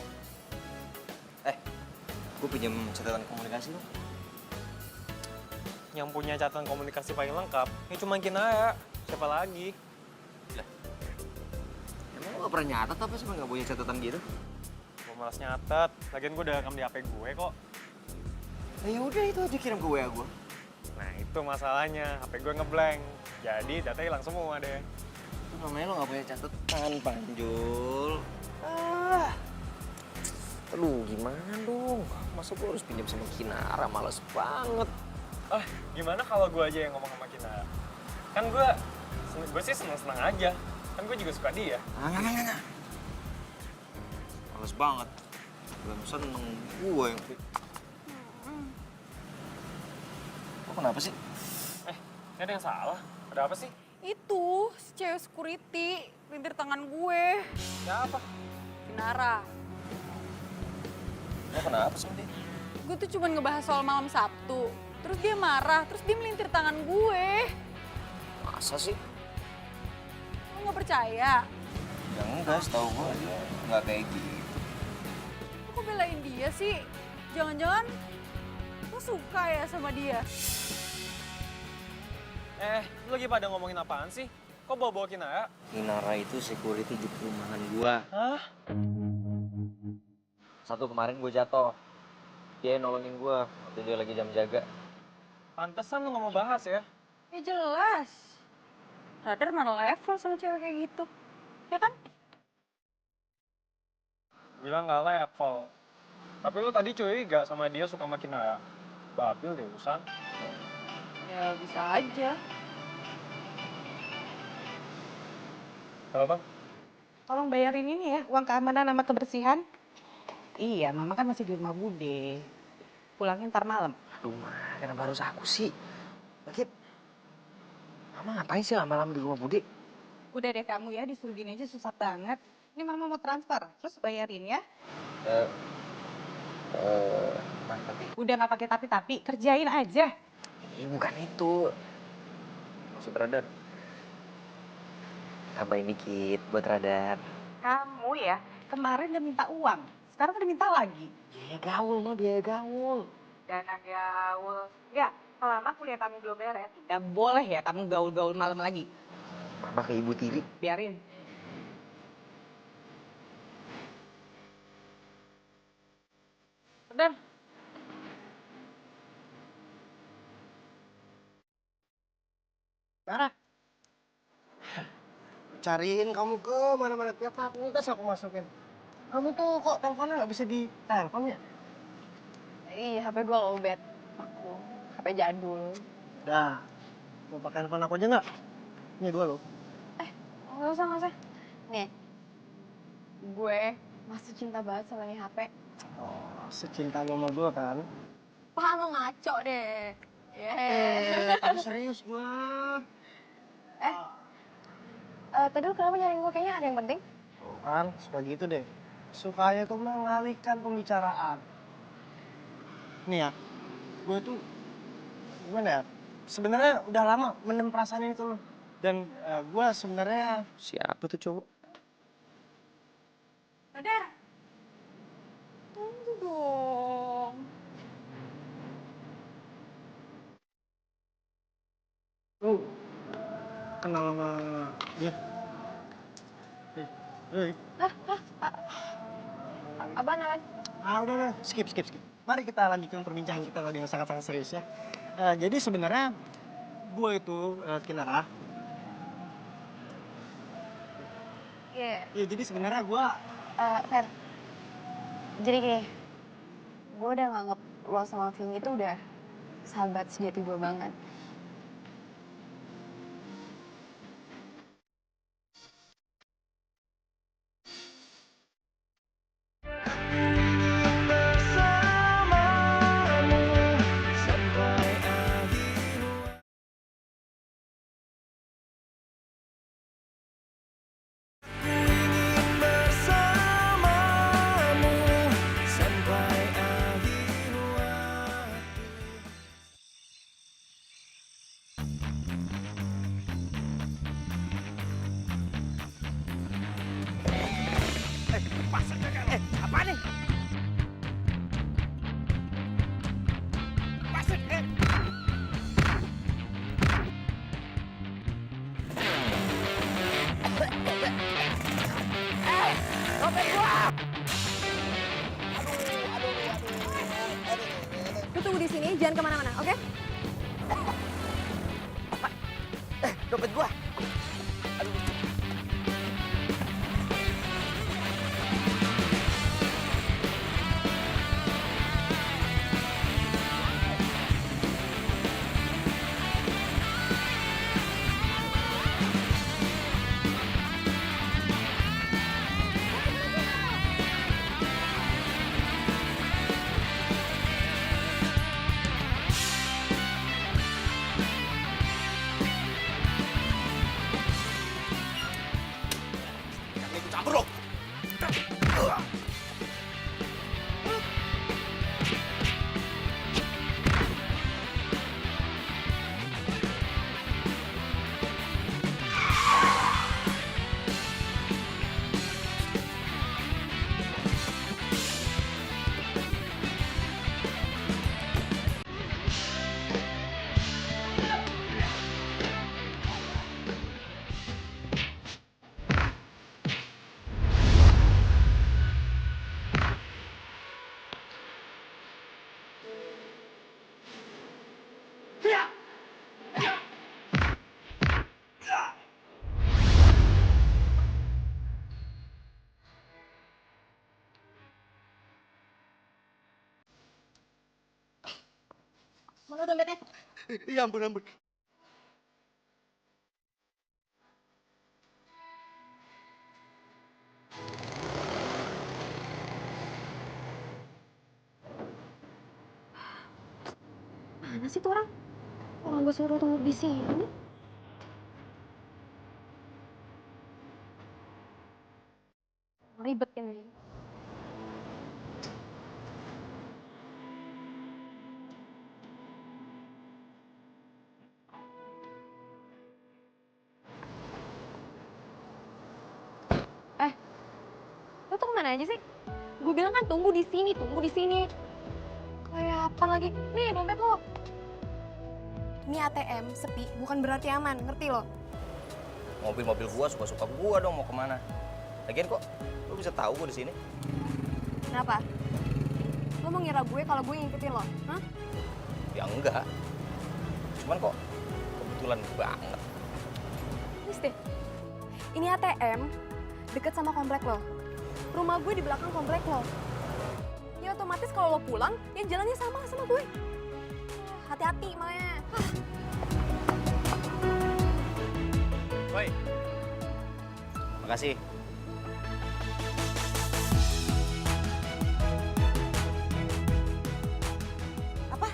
Gue pinjam catatan komunikasi lo. Yang punya catatan komunikasi paling lengkap, ya cuma Kinara. Siapa lagi? Emang lo gak pernah nyatat apa sih nggak punya catatan gitu? Gua malas nyatet. Lagian gue udah rekam di HP gue kok. Ya udah itu aja kirim ke WA gue. Nah itu masalahnya, HP gue ngeblank. Jadi data hilang semua deh. Itu namanya lo gak punya catatan, Panjul. Aduh, gimana dong? Masa gue harus pinjam sama Kinara? Males banget. Gimana kalau gue aja yang ngomong sama Kinara? Kan gue sih seneng-seneng aja. Kan gue juga suka dia. Nggak. Males banget. Belum seneng gue yang... Lo kenapa sih? Ini ada yang salah? Ada apa sih? Itu, si cewek security, lintir tangan gue. Siapa? Kinara. Lo kenapa sama dia? Gue tuh cuma ngebahas soal malam Sabtu. Terus dia marah, terus dia melintir tangan gue. Masa sih? Lo gak percaya? Ya enggak, setahu gue dia nggak kayak gitu. Kok belain dia sih? Jangan-jangan lo suka ya sama dia? Lu lagi pada ngomongin apaan sih? Kok bawa-bawa Kinara? Kinara itu security di perumahan gua. Hah? Satu kemarin gue jatuh. Dia nolongin gua waktu dia lagi jam jaga. Pantesan lu nggak mau bahas ya? Ya jelas. Radar mana level sama cewek kayak gitu. Ya kan? Bilang nggak level. Tapi lu tadi curiga sama dia suka sama Kinara. Babil deh urusan. Ya bisa aja. Halo bang? Tolong bayarin ini ya, uang keamanan sama kebersihan. Iya, mama kan masih di rumah Bude. Pulangnya ntar malam. Aduh, kenapa harus aku sih? Lagi, mama ngapain sih lama-lama di rumah Bude? Udah deh kamu ya, disuruh gini aja susah banget. Ini mama mau transfer, terus bayarin ya. Tapi... Udah nggak pakai tapi-tapi, kerjain aja. bukan itu. Maksud radar. Tambahin dikit buat radar. Kamu ya, kemarin udah minta uang, sekarang udah minta lagi. Biaya gaul mah, biaya gaul. Dana gaul. Ya, selama kuliah kamu belum beres, nggak boleh ya kamu gaul-gaul malam lagi. Mama ke ibu tiri. Biarin. Radar. Sarah. Cariin kamu ke mana-mana tiap fakultas aku masukin. Kamu tuh kok teleponnya nggak bisa ditelepon ya? Iya, HP gue lowbat. Aku, HP jadul. Dah, mau pakai handphone aku aja nggak? Ini dua loh. Nggak usah. Nih, gue masih cinta banget sama ini HP. Oh, secinta mama gue kan? Wah, lo ngaco deh. Tapi serius gue. Tadi lu kenapa nyariin gue? Kayaknya ada yang penting. Kan, suka gitu deh. Sukanya tuh mengalihkan pembicaraan. Nih ya, gue tuh gimana ya? Sebenarnya udah lama mendem perasaan itu loh. Dan gue sebenarnya Siapa tuh cowok? Radar. Tunggu dong. lu kenal sama dia. Hei. Apaan? Udah, skip. Mari kita lanjutkan perbincangan kita yang sangat-sangat serius ya. Jadi sebenarnya gue itu Kinara. Iya. Ya, jadi sebenarnya gue Fer. Jadi gini, gue udah nganggep lo sama Vini itu udah sahabat sejati gue banget. apa nih? Dompet gua! Lu tunggu di sini, jangan kemana-mana, oke? Dompet gua. Mana dompetnya? Ya ampun, ampun. Mana sih tuh orang? Orang gue suruh tunggu di sini. Ribet kan ini. Lo tuh kemana aja sih? Gue bilang kan tunggu di sini, tunggu di sini. Kayak apa lagi? Nih dompet lo. Ini ATM sepi, bukan berarti aman, ngerti lo? Mobil-mobil gua suka-suka gua dong mau kemana. Lagian kok lu bisa tahu gua di sini? Kenapa? Lo mau ngira gue kalau gue ngikutin lo? Hah? Ya enggak. Cuman kok kebetulan banget. Terus deh, ini ATM deket sama komplek lo. Rumah gue di belakang komplek lo. Ya otomatis kalau lo pulang, ya jalannya sama gue. Hati-hati makanya. Woi. Makasih. Apa?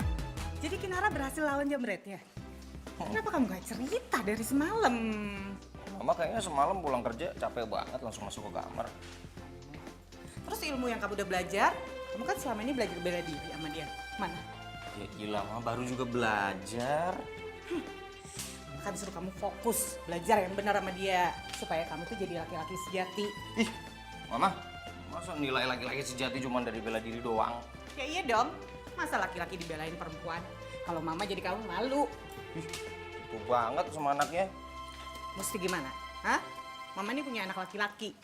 Jadi Kinara berhasil lawan Jamretnya? Kenapa kamu gak cerita dari semalam? Mama kayaknya semalam pulang kerja capek banget langsung masuk ke kamar. Terus ilmu yang kamu udah belajar, kamu kan selama ini belajar bela diri sama dia. Mana? Ya gila, Mama baru juga belajar. Kan disuruh kamu fokus belajar yang benar sama dia supaya kamu tuh jadi laki-laki sejati. Ih, Mama, masa nilai laki-laki sejati cuma dari bela diri doang? Ya iya dong, masa laki-laki dibelain perempuan? Kalau mama jadi kamu malu. Ih, itu banget sama anaknya. Mesti gimana? Hah? Mama ini punya anak laki-laki,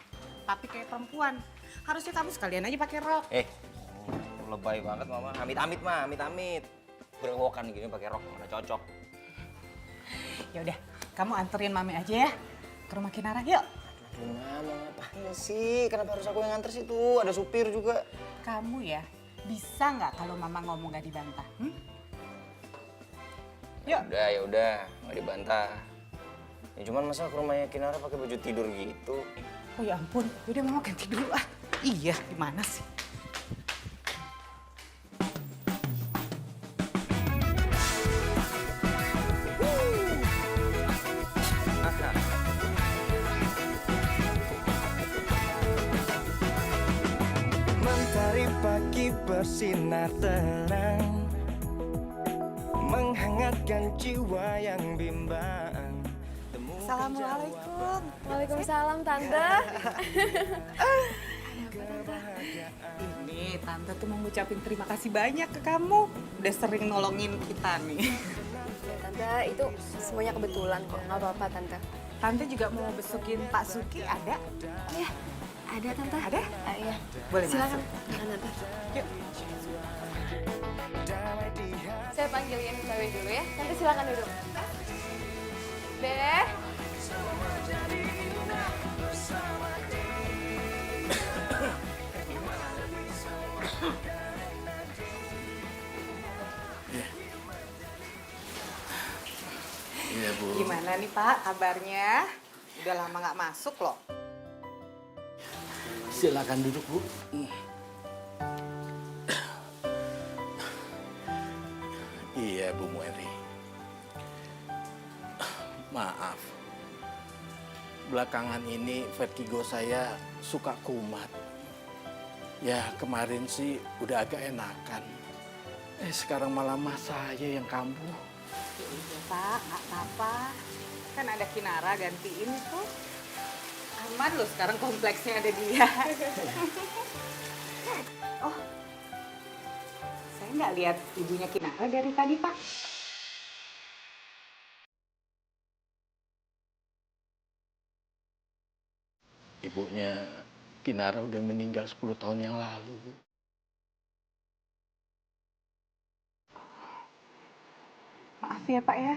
tapi kayak perempuan. Harusnya kamu sekalian aja pakai rok. Lebay banget Mama. Amit-amit mah, amit-amit. Berewokan gini pakai rok mana cocok. Ya udah, kamu anterin Mami aja ya ke rumah Kinara, yuk. Gimana ngapain sih? Kenapa harus aku yang nganter sih tuh? Ada supir juga. Kamu ya, bisa nggak kalau Mama ngomong nggak dibantah? Yuk. Ya udah, nggak dibantah. Ya cuman masa ke rumahnya Kinara pakai baju tidur gitu? Oh ya ampun, yaudah Mama ganti dulu ah. Iya, gimana sih? Mentari pagi bersinar terang, menghangatkan jiwa yang bimbang. Assalamualaikum. Waalaikumsalam Tante. Ini Tante tuh mau ngucapin terima kasih banyak ke kamu. Udah sering nolongin kita nih. Ya, Tante, itu semuanya kebetulan kok, nggak apa-apa Tante. Tante juga mau besukin Pak Suki, ada? Oh ya, Ada Tante. Ada? Iya. Boleh Silakan. masuk. Silakan Tante. Yuk. Saya panggilin cewek dulu ya. Tante silakan duduk. Deh. Iya, Bu. Gimana nih Pak kabarnya? Udah lama nggak masuk loh. Silakan duduk, Bu. Iya, Bu Mueri. Maaf. Belakangan ini vertigo saya suka kumat. Ya, kemarin sih udah agak enakan. Sekarang malah mas saya yang kambuh. Ya udah Pak, nggak apa-apa. Kan ada Kinara gantiin tuh. Aman loh sekarang kompleksnya ada dia. Oh, saya nggak lihat ibunya Kinara dari tadi Pak. Ibunya Kinara udah meninggal 10 tahun yang lalu, Bu. Maaf ya Pak ya.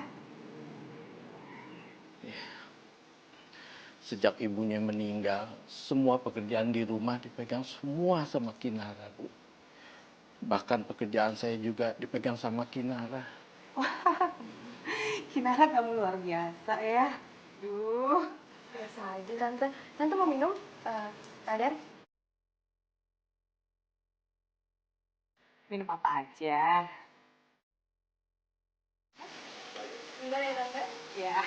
Sejak ibunya meninggal, semua pekerjaan di rumah dipegang semua sama Kinara, Bu. Bahkan pekerjaan saya juga dipegang sama Kinara. Wah, Kinara kamu luar biasa ya. Duh. Biasa aja Tante. Tante mau minum? Radar? Minum apa aja? Bentar ya Tante. Ya.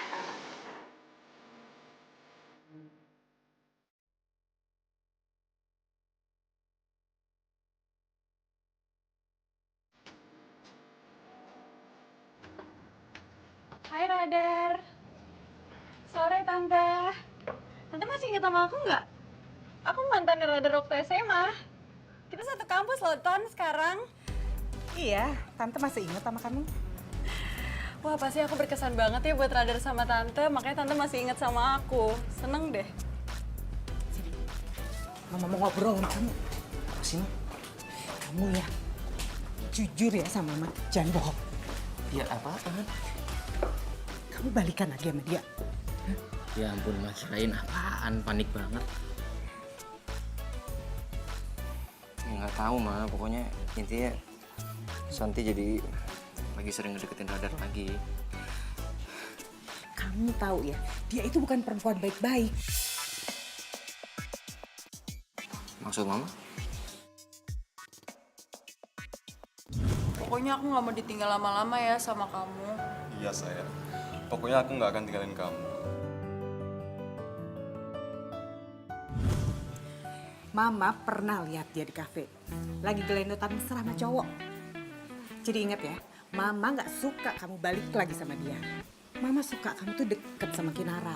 Hai Radar. Sore Tante. Tante masih ingat sama aku nggak? Aku mantan Radar waktu SMA. Kita satu kampus loh Ton sekarang. Iya, Tante masih ingat sama kamu. Wah pasti aku berkesan banget ya buat Radar sama Tante. Makanya Tante masih ingat sama aku. Seneng deh. Sini. Mama mau ngobrol sama kamu. Sini. Kamu ya, jujur ya sama Mama, jangan bohong. Ya apa-apaan? Kamu balikan lagi sama dia. Ya ampun, Mas, kirain apaan, panik banget. Ya nggak tahu, Ma. Pokoknya intinya Santi jadi lagi sering ngedeketin Radar lagi. Kamu tahu ya, dia itu bukan perempuan baik-baik. Maksud Mama? Pokoknya aku nggak mau ditinggal lama-lama ya sama kamu. Iya sayang, pokoknya aku nggak akan tinggalin kamu. Mama pernah lihat dia di kafe, lagi gelendotan mesra sama cowok. Jadi ingat ya, Mama nggak suka kamu balik lagi sama dia. Mama suka kamu tuh deket sama Kinara.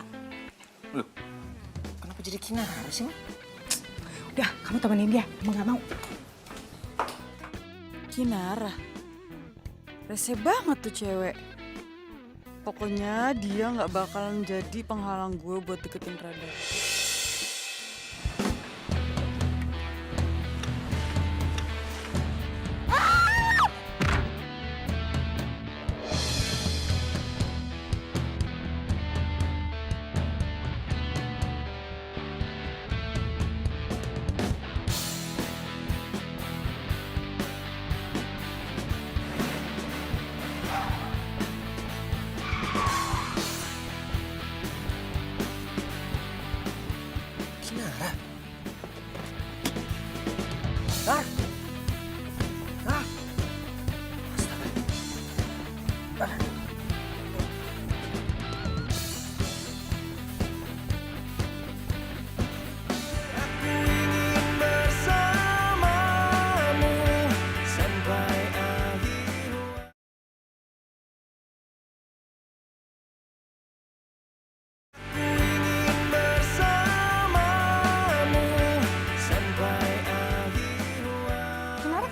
Loh, kenapa jadi Kinara sih, Ma? Udah, kamu temenin dia, Mama nggak mau. Kinara. Rese banget tuh cewek. Pokoknya dia nggak bakalan jadi penghalang gue buat deketin Radar.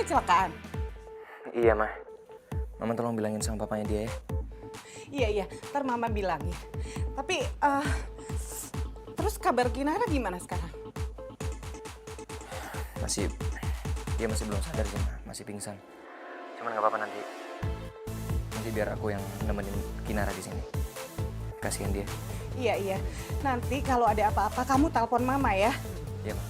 Kecelakaan. Iya, Ma. Mama tolong bilangin sama papanya dia ya. Iya, ntar Mama bilangin. Tapi, terus kabar Kinara gimana sekarang? dia masih belum sadar sih, masih pingsan. Cuman nggak apa-apa nanti biar aku yang nemenin Kinara di sini. Kasihan dia. Iya. Nanti kalau ada apa-apa kamu telepon Mama ya. Iya, Ma.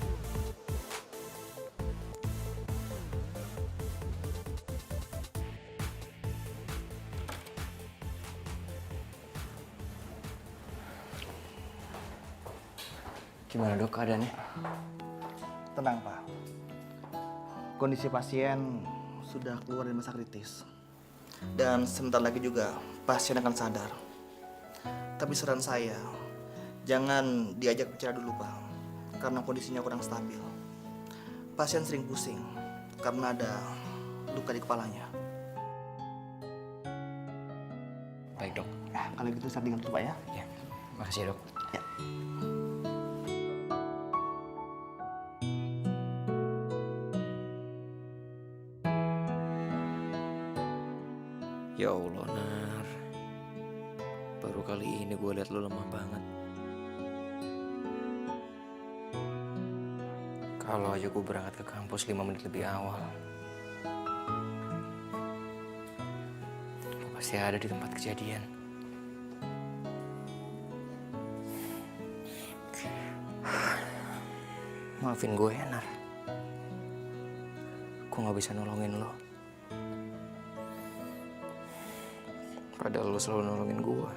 Gimana dok keadaannya? Tenang Pak, kondisi pasien sudah keluar dari masa kritis. Dan sebentar lagi juga pasien akan sadar. Tapi saran saya, jangan diajak bicara dulu Pak, karena kondisinya kurang stabil. Pasien sering pusing karena ada luka di kepalanya. Baik dok. Ya, kalau gitu saya tinggal dulu Pak ya. Ya, makasih ya dok. Ya. Ya Allah, Nar. Baru kali ini gue liat lo lemah banget. Kalau aja gue berangkat ke kampus 5 menit lebih awal, gue pasti ada di tempat kejadian. Maafin gue ya, Nar. Gue gak bisa nolongin lo. Padahal lo selalu nolongin gue.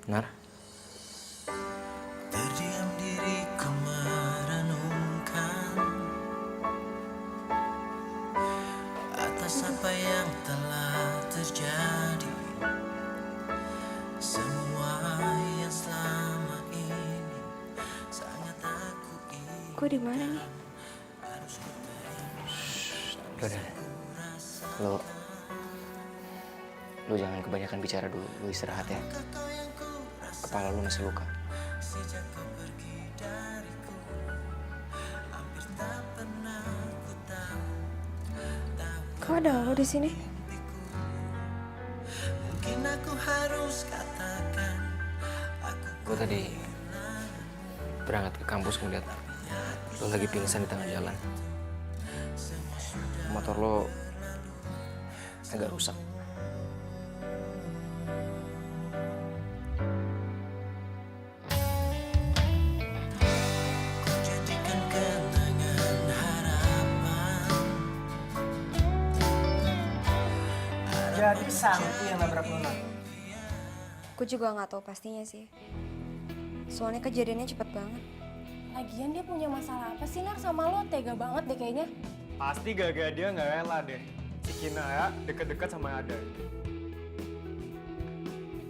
Nar? Terdiam diriku merenungkan atas apa yang telah terjadi. Semua yang selama ini sangat aku ingin. Gue di mana nih? Udah. Lo jangan kebanyakan bicara dulu. Lo istirahat ya. Kepala lo masih luka. Kok ada lo di sini? Mungkin aku harus katakan Gue tadi berangkat ke kampus ngeliat lo lagi pingsan di tengah jalan. Motor lo agak rusak. jadikan kenangan harapan. Jadi Santi yang nabrak Nona. Gue juga nggak tahu pastinya sih. Soalnya kejadiannya cepet banget. Lagian dia punya masalah apa sih, Nar, sama lo? Tega banget deh kayaknya. Pasti gara-gara dia nggak rela deh. Si Kinara deket-deket sama Ada.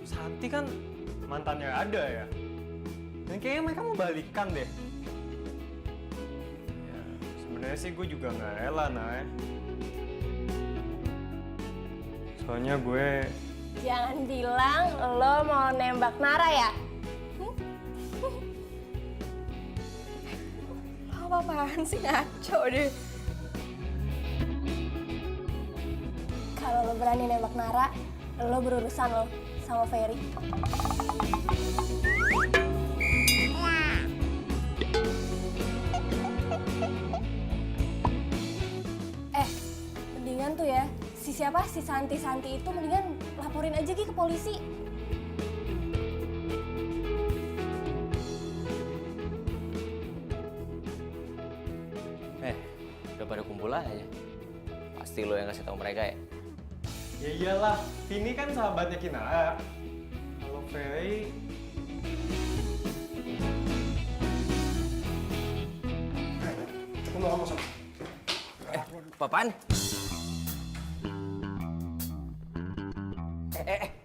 Santi kan mantannya Ada ya. Dan kayaknya mereka mau balikan deh. Ya, sebenarnya sih gue juga nggak rela, Nay. Soalnya gue... Jangan bilang lo mau nembak Nara ya? Apa-apaan sih, ngaco deh. Kalau lo berani nembak Nara, lo berurusan lo sama Ferry. Mendingan tuh ya, si Santi itu mendingan laporin aja Ki ke polisi. Udah pada kumpul aja. Pasti lo yang kasih tahu mereka ya? Ya iyalah, Vini kan sahabatnya Kinara. Kalau Ferry... Aku mau ngomong sama. Apaan?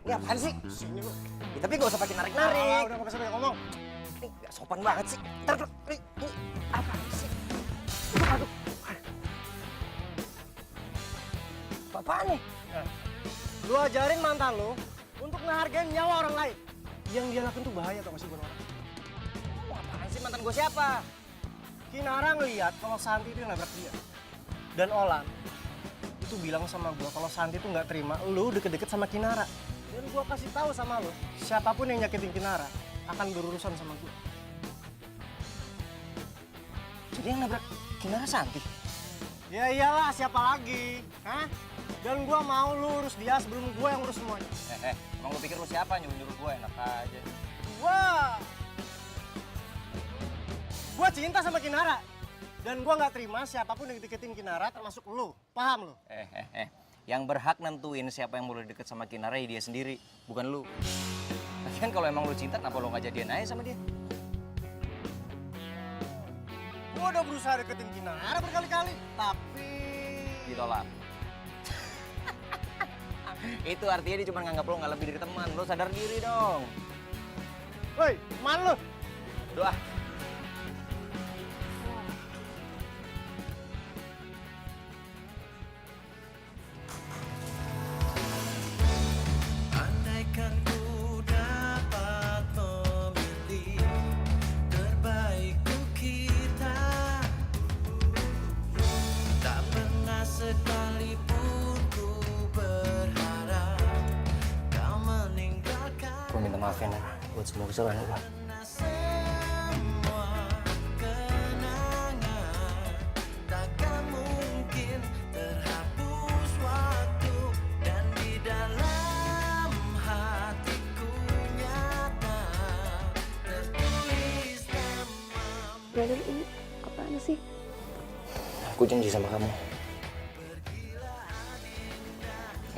Ini apaan sih? Sini lu. Ya, tapi gak usah pakai narik-narik. Udah gak usah banyak ngomong. Ini gak sopan banget sih. Ntar, ini apaan sih? Aduh. Apaan nih? Lu ajarin mantan lu untuk ngehargain nyawa orang lain. Yang dia lakuin tuh bahaya tau gak sih buat orang. Apaan sih mantan gue siapa? Kinara ngeliat kalau Santi itu yang nabrak dia. Dan Olan itu bilang sama gue kalau Santi itu nggak terima lu deket-deket sama Kinara. Dan gua kasih tahu sama lo, siapapun yang nyakitin Kinara akan berurusan sama gua. Jadi yang nabrak Kinara Santi? Ya iyalah, siapa lagi? Hah? Dan gua mau lu urus dia sebelum gua yang urus semuanya. Emang lu pikir lu siapa nyuruh gue? Enak aja. Gua cinta sama Kinara. Dan gua nggak terima siapapun yang deketin Kinara termasuk lu. Paham lu? Yang berhak nentuin siapa yang boleh deket sama Kinara ya dia sendiri, bukan lu. Lagian kalau emang lu cinta, kenapa lu nggak jadian aja sama dia? Gua udah berusaha deketin Kinara berkali-kali, tapi Ditolak. Itu artinya dia cuma nganggap lo nggak lebih dari teman. Lo sadar diri dong. woi, man lu. Doa. Andaikan ku dapat memilih terbaik untuk kita, tak pernah sekalipun ku berharap kau meninggalkan. Gue minta maaf ya, Nak, buat semua kesalahan gue. Semua kenangan takkan mungkin terhapus waktu, dan di dalam hatiku nyata tertulis nama. Brother, ini apaan sih? Aku janji sama kamu.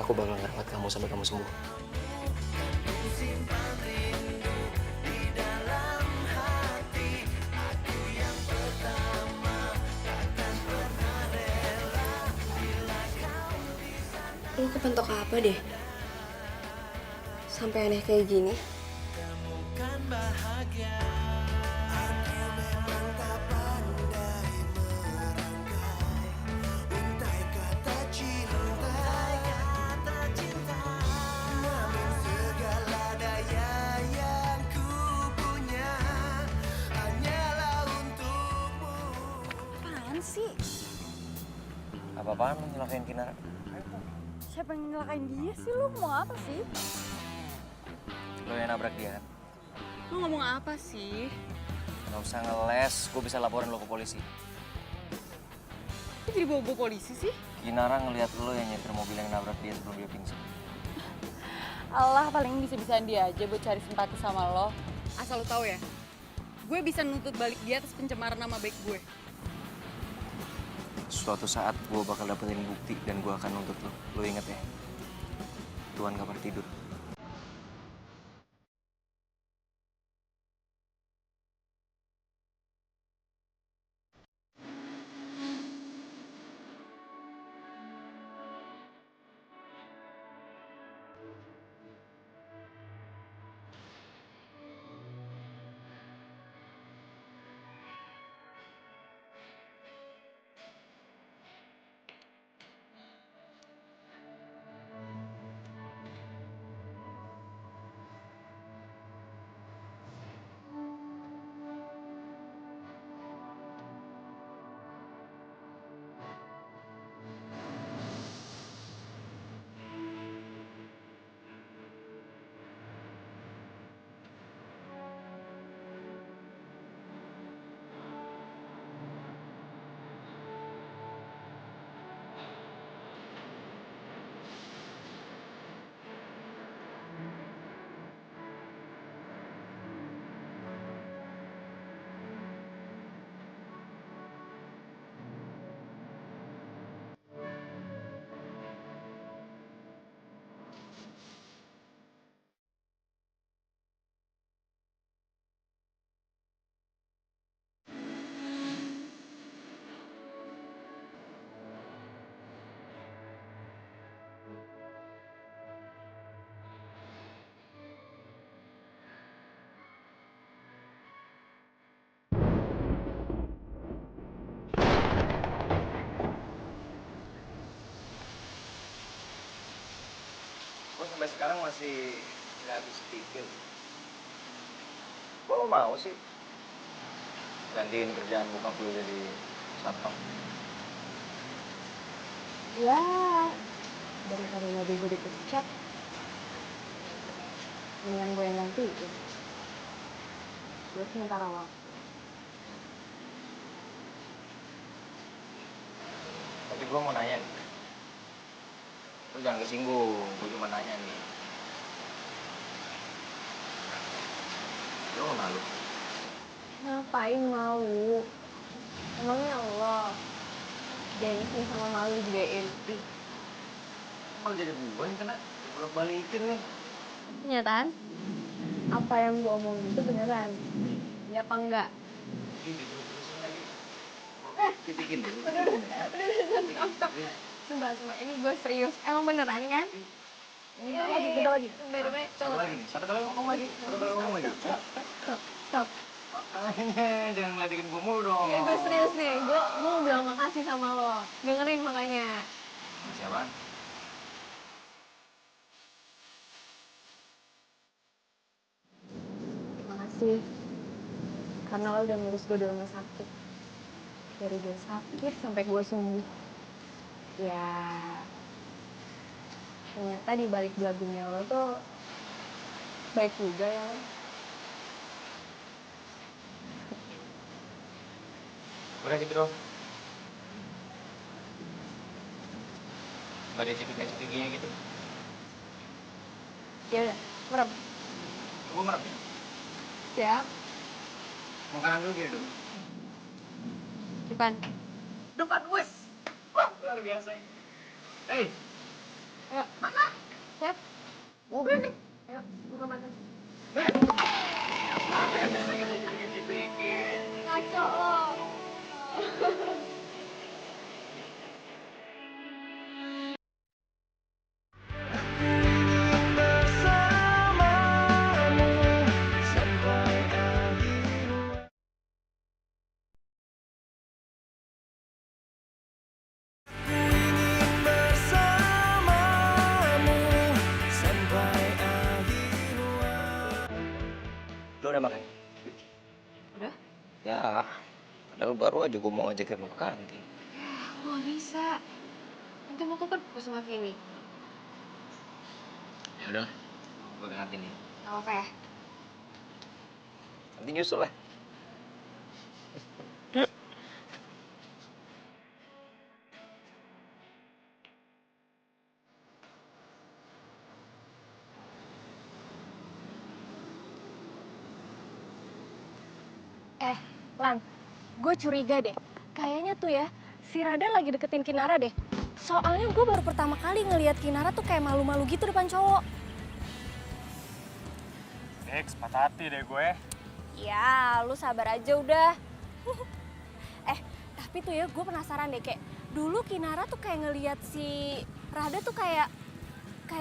Aku bakal ngerawat kamu sampai kamu sembuh. Simpan rindu di dalam hati, aku yang pertama takkan pernah rela bila kau di sana. Lu kepentok apa deh? Sampai aneh kayak gini? Temukan bahagia. Aku memang tak pandai merangkai untai kata cinta, namun segala daya yang ku punya hanyalah untukmu. Apaan sih? Apa-apaan lo nyelakain Kinara? Siapa yang nyelakain dia sih? Lu mau apa sih? Lo yang nabrak dia kan? Lu ngomong apa sih? Gak usah ngeles, gue bisa laporin lo ke polisi. Kok jadi bawa polisi sih? Kinara ngelihat lo yang nyetir mobil yang nabrak dia sebelum dia pingsan. Allah, paling bisa-bisaan dia aja buat cari simpati sama lo. Asal lo tahu ya, gue bisa nuntut balik dia atas pencemaran nama baik gue. Suatu saat gue bakal dapetin bukti dan gue akan nuntut lo. Lo inget ya? Tuhan gak pernah tidur. Gue sampai sekarang masih nggak habis pikir. Kok lo mau sih gantiin kerjaan bokap lo jadi satpam? Ya, daripada nggak bego dipecat. Mendingan gue yang gantiin. Gue sementara waktu. Tapi gue mau nanya nih. Lu jangan kesinggung, gue cuma nanya nih. Lu malu? Ngapain malu? Emangnya Allah gengsi sama malu gedein. Malu jadi gue yang kena balikin nih. Kenyataan? Apa yang gue omongin itu beneran? Ya apa enggak? Titikin dulu. Stop. Sumpah, ini gue serius. Emang beneran kan? Beda lagi. Satu lagi nih, satu kali ngomong lagi. Stop. Makanya jangan ngeliatin gue mulu dong. Ya gue serius nih, gue mau bilang makasih sama lo. Dengerin makanya. Siapa? Makasih. Karena lo udah ngurus gue di rumah sakit. Dari gue sakit sampai gue sembuh. Ya, ternyata di balik belagunya lo tuh baik juga ya. Udah gitu dong. Gak ada cipika-cipiknya gitu. Ya udah, merem. Gue merem ya? Siap. Makanan dulu gini dulu. Depan. Depan wes. Wah, luar biasa ini. Hei. Ayo, mana? Siap. Mobil nih. Ayo, buka mata. Ngaco lo. Lu udah makan? Udah? Ya, padahal baru aja gue mau ngajak lu ke kantin. Gue gak bisa. Nanti mau ke sama Vini. Ya udah, gue ke kantin nih. Gak apa-apa ya? Nanti nyusul lah. Lan, gue curiga deh. Kayaknya tuh ya, si Radar lagi deketin Kinara deh. Soalnya gue baru pertama kali ngelihat Kinara tuh kayak malu-malu gitu depan cowok. Dex, patah hati deh gue. Ya, lu sabar aja udah. Tapi tuh ya gue penasaran deh, kayak dulu Kinara tuh kayak ngelihat si Rada tuh kayak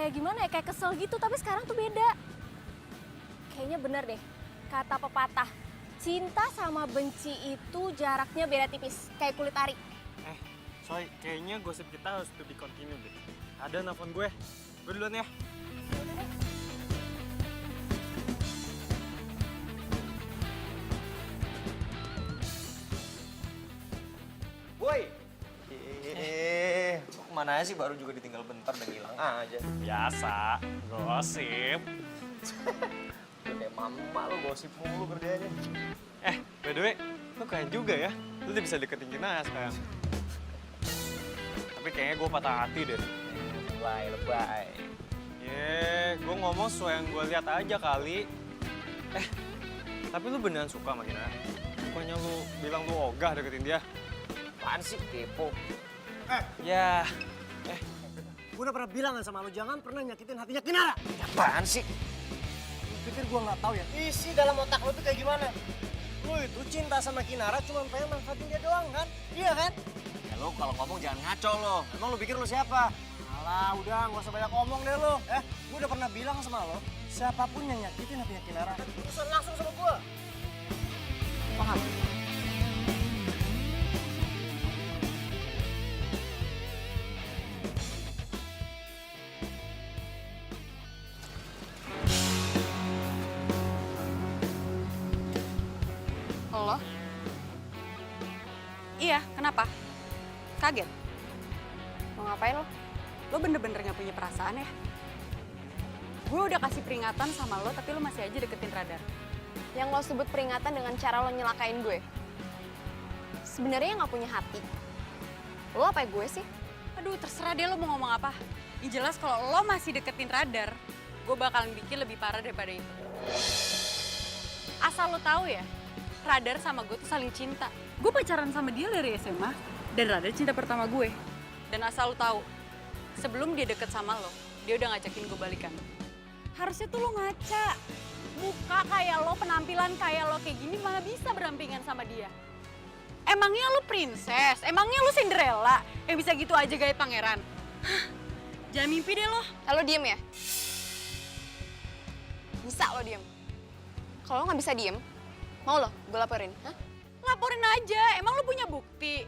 gimana ya, kayak kesel gitu, tapi sekarang tuh beda. Kayaknya bener deh, kata pepatah, cinta sama benci itu jaraknya beda tipis, kayak kulit ari. Soy, kayaknya gosip kita harus to be continue deh. Ada nelfon gue duluan ya. Woi. Kok kemana aja sih, baru juga ditinggal bentar dan hilang aja. Biasa, gosip. Udah kayak mama lo gosip mulu kerjanya. By the way, lu keren juga ya. Lu udah bisa deketin Kinara sekarang. Tapi kayaknya gue patah hati deh. Lebay. Gue ngomong sesuai yang gue lihat aja kali. Tapi lu beneran suka sama Kinara? Bukannya lu bilang lu ogah deketin dia? Apaan sih, kepo? Ya. Gue udah pernah bilang kan sama lo, jangan pernah nyakitin hatinya Kinara. Apaan sih? Lu pikir gue nggak tahu ya? Isi dalam otak lo tuh kayak gimana? Lo itu cinta sama Kinara cuma pengen manfaatin dia doang kan? Iya kan? Ya lo kalau ngomong jangan ngaco lo. Emang lo pikir lo siapa? Alah, udah nggak usah banyak ngomong deh lo. Gue udah pernah bilang sama lo, siapapun yang nyakitin hatinya Kinara, urusan langsung sama gue. Paham? Lo? Iya, kenapa? Kaget? Mau ngapain lo? Lo bener-bener gak punya perasaan ya? Gue udah kasih peringatan sama lo, tapi lo masih aja deketin Radar. Yang lo sebut peringatan dengan cara lo nyelakain gue. Sebenarnya nggak punya hati. Lo apa gue sih? Aduh, terserah deh lo mau ngomong apa. Yang jelas kalau lo masih deketin Radar, gue bakalan bikin lebih parah daripada itu. Asal lo tahu ya, Radar sama gue tuh saling cinta. Gue pacaran sama dia dari SMA, dan Radar cinta pertama gue. Dan asal lo tahu, sebelum dia deket sama lo, dia udah ngajakin gue balikan. Harusnya tuh lo ngaca. Muka kayak lo, penampilan kayak lo kayak gini malah bisa berampingan sama dia. Emangnya lo princess? Emangnya lo Cinderella? Yang bisa gitu aja gaya pangeran? Hah, jangan mimpi deh lo. Lo diem ya? Bisa lo diem. Kalau lo nggak bisa diem, mau lo gue laporin? Hah? Laporin aja, emang lo punya bukti?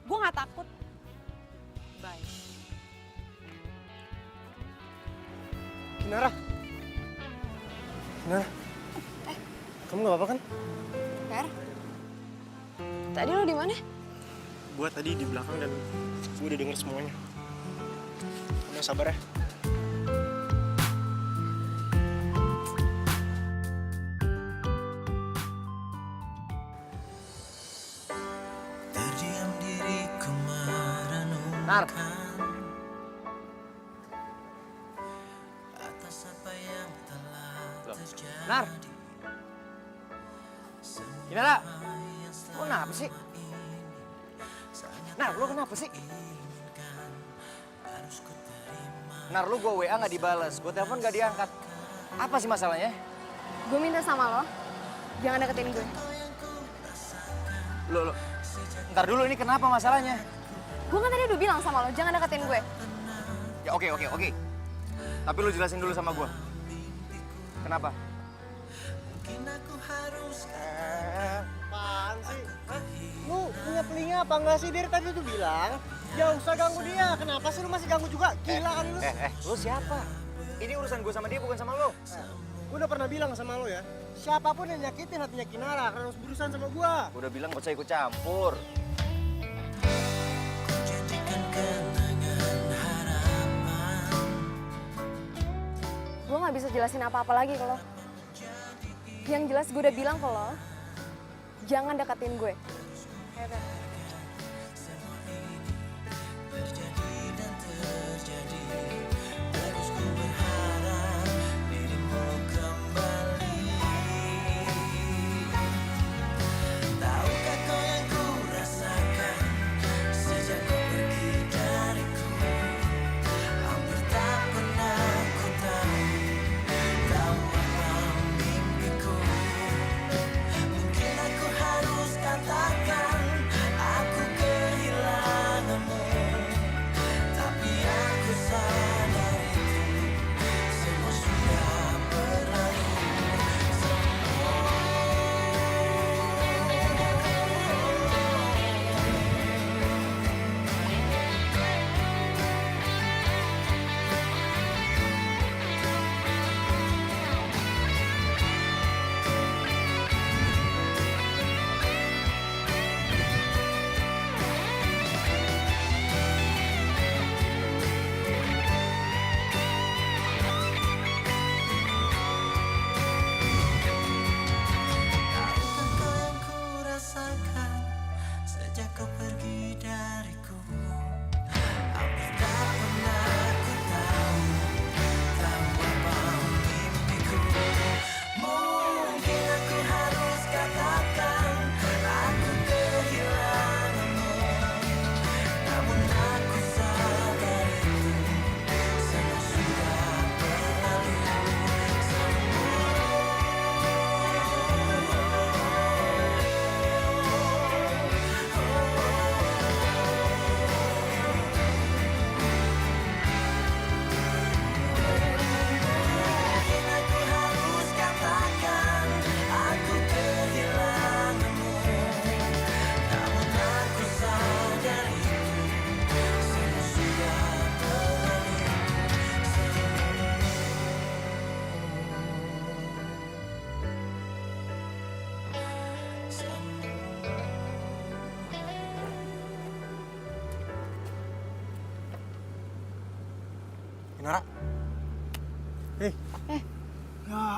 Gue nggak takut. Bye. Kinara. Kinara. Kamu nggak apa-apa kan? Per, tadi lo di mana? Gua tadi di belakang dan gue udah denger semuanya. Kamu sabar ya. Terdiam diriku Nar. atas apa yang telah terjadi. Nar. Kinara. Lo kenapa sih? Nar, lo kenapa sih? Nar, lo gue WA nggak dibales, gue telepon nggak diangkat. Apa sih masalahnya? Gue minta sama lo, jangan deketin gue. Lo, ntar dulu, ini kenapa masalahnya? Gue kan tadi udah bilang sama lo, jangan deketin gue. Ya oke. Tapi lo jelasin dulu sama gue. Kenapa? Apaan sih? Hah? Lu punya telinga apa enggak sih? Dari tadi tuh bilang, gak usah ganggu dia. Kenapa sih lu masih ganggu juga? Gila kan lu? Lu siapa? Ini urusan gue sama dia, bukan sama lo. Gue udah pernah bilang sama lo ya, siapapun yang nyakitin hatinya Kinara harus berurusan sama gue. Gue udah bilang gak usah ikut campur. Gue nggak bisa jelasin apa-apa lagi ke lo. Yang jelas gue udah bilang ke lo, jangan deketin gue. Ayo, Per. Tahukah kau yang ku rasakan sejak kau pergi dariku? Hampir tak pernah ku tahu apa mimpiku. Mungkin aku harus katakan aku kehilanganmu, tapi aku sadar itu semua sudah berlalu. Tahukah kau yang ku rasakan sejak kau pergi dariku? Hampir tak pernah ku tahu apa mimpiku. Mungkin aku harus katakan aku kehilanganmu, namun aku sadar itu semua sudah berlalu. Mungkin aku harus katakan aku kehilanganmu, namun aku sadar itu semua sudah berlalu. Kinara.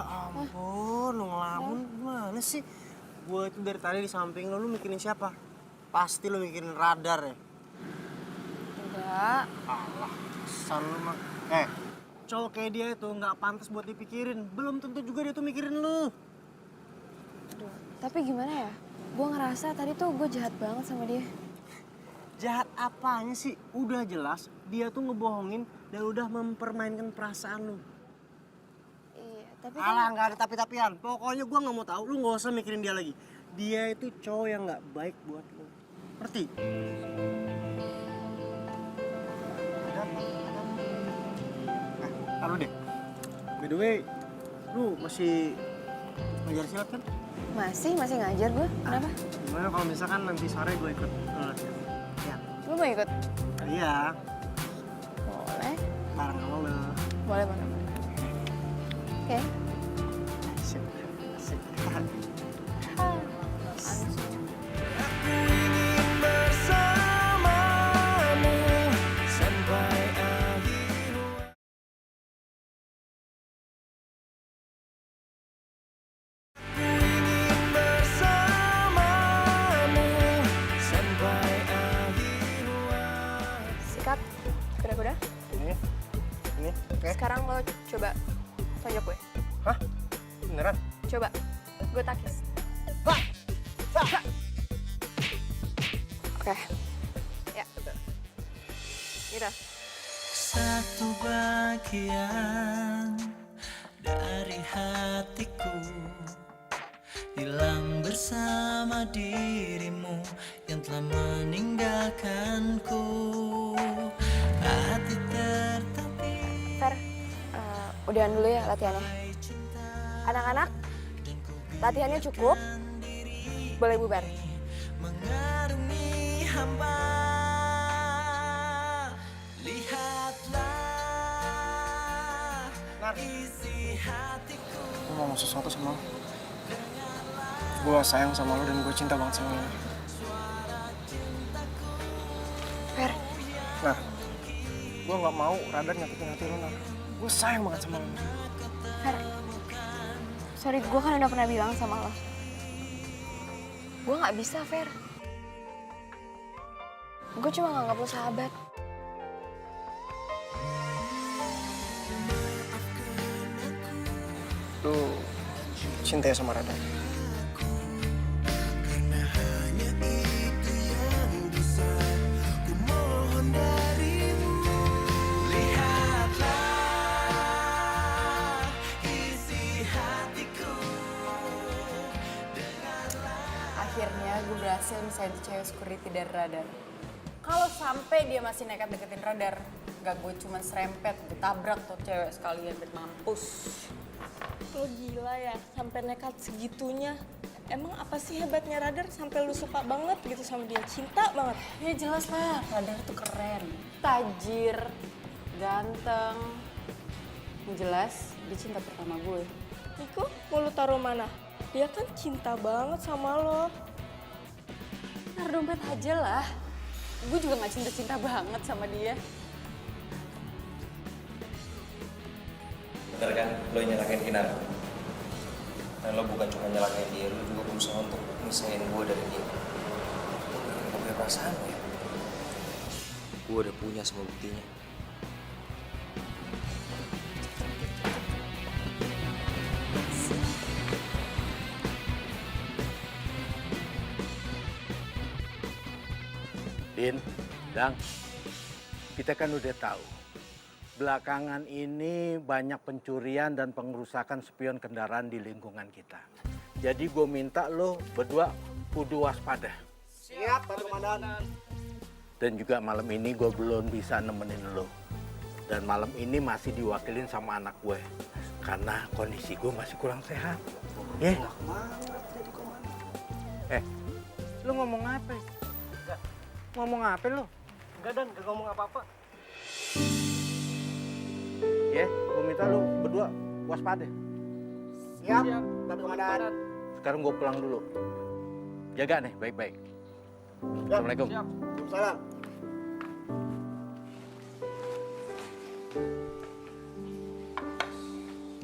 ampun, lu ngelamun gimana sih? Gue itu dari tadi di samping lu mikirin siapa? Pasti lu mikirin radar ya? Enggak. Alah, kesan lu mah. Cowok kayak dia itu nggak pantas buat dipikirin. Belum tentu juga dia tuh mikirin lu. Aduh, tapi gimana ya? Gue ngerasa tadi tuh gue jahat banget sama dia. Jahat apanya sih? Udah jelas dia tuh ngebohongin dan udah mempermainkan perasaan lu. Iya, tapi Alah, nggak ada tapi-tapian. Pokoknya gua nggak mau tahu, lu nggak usah mikirin dia lagi. Dia itu cowok yang nggak baik buat lu. Ngerti? Taruh deh. By the way, lu masih ngajar silat kan? masih ngajar gue. Kenapa? Gimana kalau misalkan nanti sore gue ikut latihan? Ya. Lu mau ikut? Iya. Boleh. Bareng sama lu. Boleh. Oke. Asik. Sikat. Kuda-kuda. Ini. Oke. Sekarang lo coba tonjok gue. Hah? Beneran? Coba. Gue takis. Oke. Ya. Gitu. Satu bagian dari hatiku hilang bersama dirimu yang telah meninggalkanku. Hati tertatih. Fer, udahan dulu ya latihannya. Anak-anak, latihannya cukup. Boleh bubar. Mengarungi hamba, lihatlah isi hatiku. Gue mau ngomong sesuatu sama lo. Gue sayang sama lo dan gue cinta banget sama lo. Fer. Nah, gue nggak mau radar nyakitin hati lo, Nar. Gue sayang banget sama lo. Fer, sorry, gue kan udah pernah bilang sama lo. Gue nggak bisa, Fer. Gue cuma nganggap lo sahabat. Lo cinta sama radar. Akhirnya gue berhasil misahin cewek security dari radar. Kalau sampai dia masih nekat deketin radar, gak gue cuman serempet, gue tabrak tuh cewek sekalian biar mampus. Lo gila ya, sampai nekat segitunya. Emang apa sih hebatnya radar sampai lu suka banget gitu sama dia, cinta banget? Ya jelas lah, radar tuh keren, tajir, ganteng. Yang jelas, dia cinta pertama gue. Niko, mau lu taruh mana? Dia kan cinta banget sama lo. Taruh dompet aja lah. Gue juga gak cinta-cinta banget sama dia. Bener kan, lo yang nyelakain Kinar. Dan lo bukan cuma nyelakain dia, lo juga berusaha untuk misahin gue dari dia. Gue punya perasaan ya. Gue udah punya semua buktinya. Din, Dang, kita kan udah tahu. Belakangan ini banyak pencurian dan pengerusakan spion kendaraan di lingkungan kita. Jadi gue minta lo berdua kudu waspada. Siap, Pak Komandan. Dan juga malam ini gue belum bisa nemenin lo. Dan malam ini masih diwakilin sama anak gue. Karena kondisi gue masih kurang sehat. Ya? Lo ngomong apa? Ngomong apa lo? Enggak, Dan. Gak ngomong apa-apa. Ya, gue minta lo berdua waspada. Siap, Pak Komandan. Sekarang gue pulang dulu. Jaga nih, baik-baik. Assalamualaikum. Salam.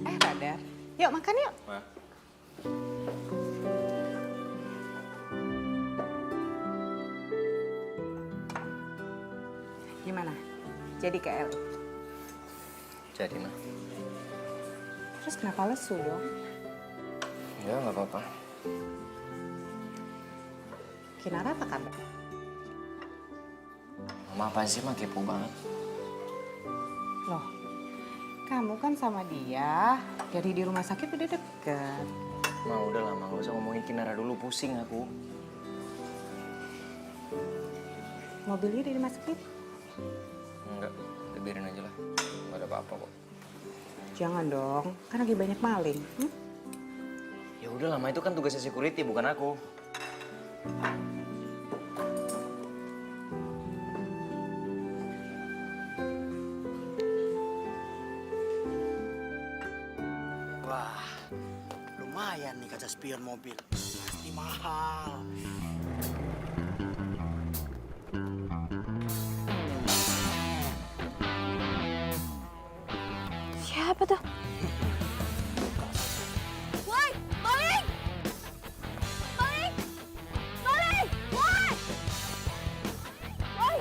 Radar, Yuk makan yuk. Ma. Gimana? Jadi KL? Jadi, Ma. Terus kenapa lesu dong? Ya, nggak apa-apa. Kinara apa kabar? Mama apa sih, Ma? Kepo banget. Loh, kamu kan sama dia dari di rumah sakit udah deket. Ma, udah lah, Ma. Nggak usah ngomongin Kinara dulu. Pusing aku. Mobilnya udah dimasukin? Enggak, udah biarin aja lah. Nggak ada apa-apa kok. Jangan dong, kan lagi banyak maling. Ya udah lah, Ma. Itu kan tugasnya security, bukan aku. Wah, lumayan nih kaca spion mobil. Pasti mahal. Siapa tuh? Woi, balik! Balik! Balik! Woi! Woi!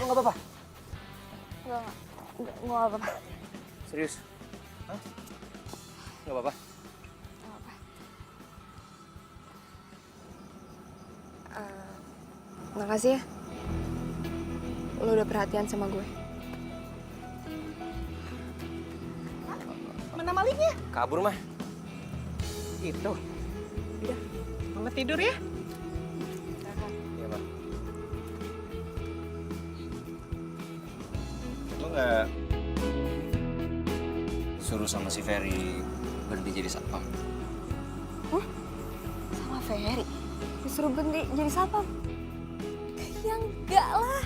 Lu nggak apa-apa? Nggak apa-apa. Serius? Hah? Nggak apa-apa? Makasih ya. Lo udah perhatian sama gue. Mana malingnya? Kabur, Mah. Itu. Udah, mama tidur ya. Iya, Mah. Lo nggak suruh sama si Ferry berhenti jadi satpam? Sama Ferry? Disuruh berhenti jadi satpam? Ya enggak lah.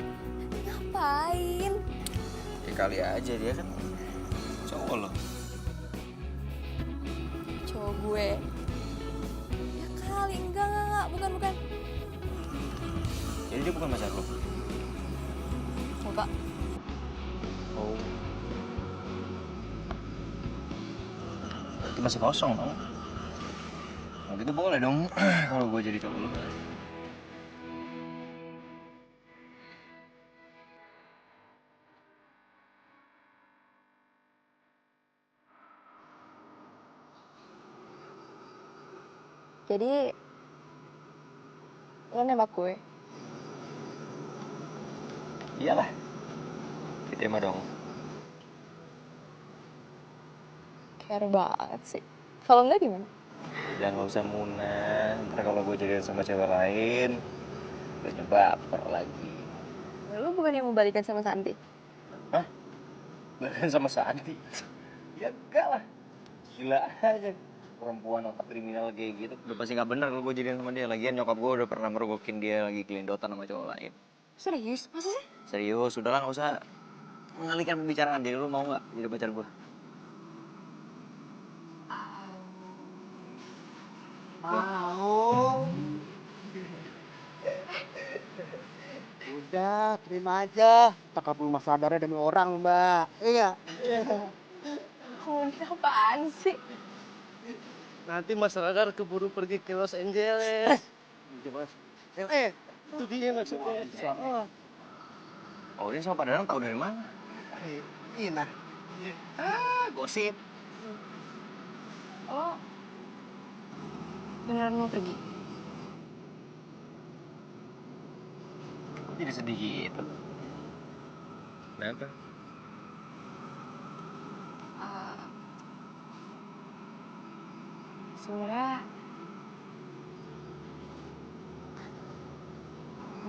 Ngapain? Ya kali aja, dia kan cowok lo. Cowok gue. Ya kali, enggak. Bukan. Jadi dia bukan pacar lo? Coba. Oh. Berarti masih kosong dong. Nah, gitu boleh dong kalau gue jadi cowok lo. Jadi, lo nembak gue? Iyalah. Diterima dong. Care banget sih. Kalau enggak gimana? Jangan usah Muna. Ntar kalau gue jadian sama cewek lain, gue baper lagi. Lo bukan yang mau balikan sama Santi? Hah? Balikan sama Santi? Ya enggak lah. Gila aja. Perempuan otak kriminal kayak gitu. Udah pasti gak bener kalau gue jadian sama dia. Lagian nyokap gue udah pernah merogokin dia lagi gelendotan sama cowok lain. Serius? Masa sih? Serius, udahlah gak usah mengalihkan pembicaraan. Jadi lu mau gak jadi pacar gue? Mau. Udah, terima aja. Tak kabur mas sadarnya demi orang, Mbak. Iya. Udah apaan sih? Nanti Mas Radar keburu pergi ke Los Angeles. Itu dia maksudnya. Oh, ini sama Pak Danang tau dari mana? Ina. Gosip. Oh, beneran mau pergi? Kok jadi sedih gitu? Kenapa? Sebenarnya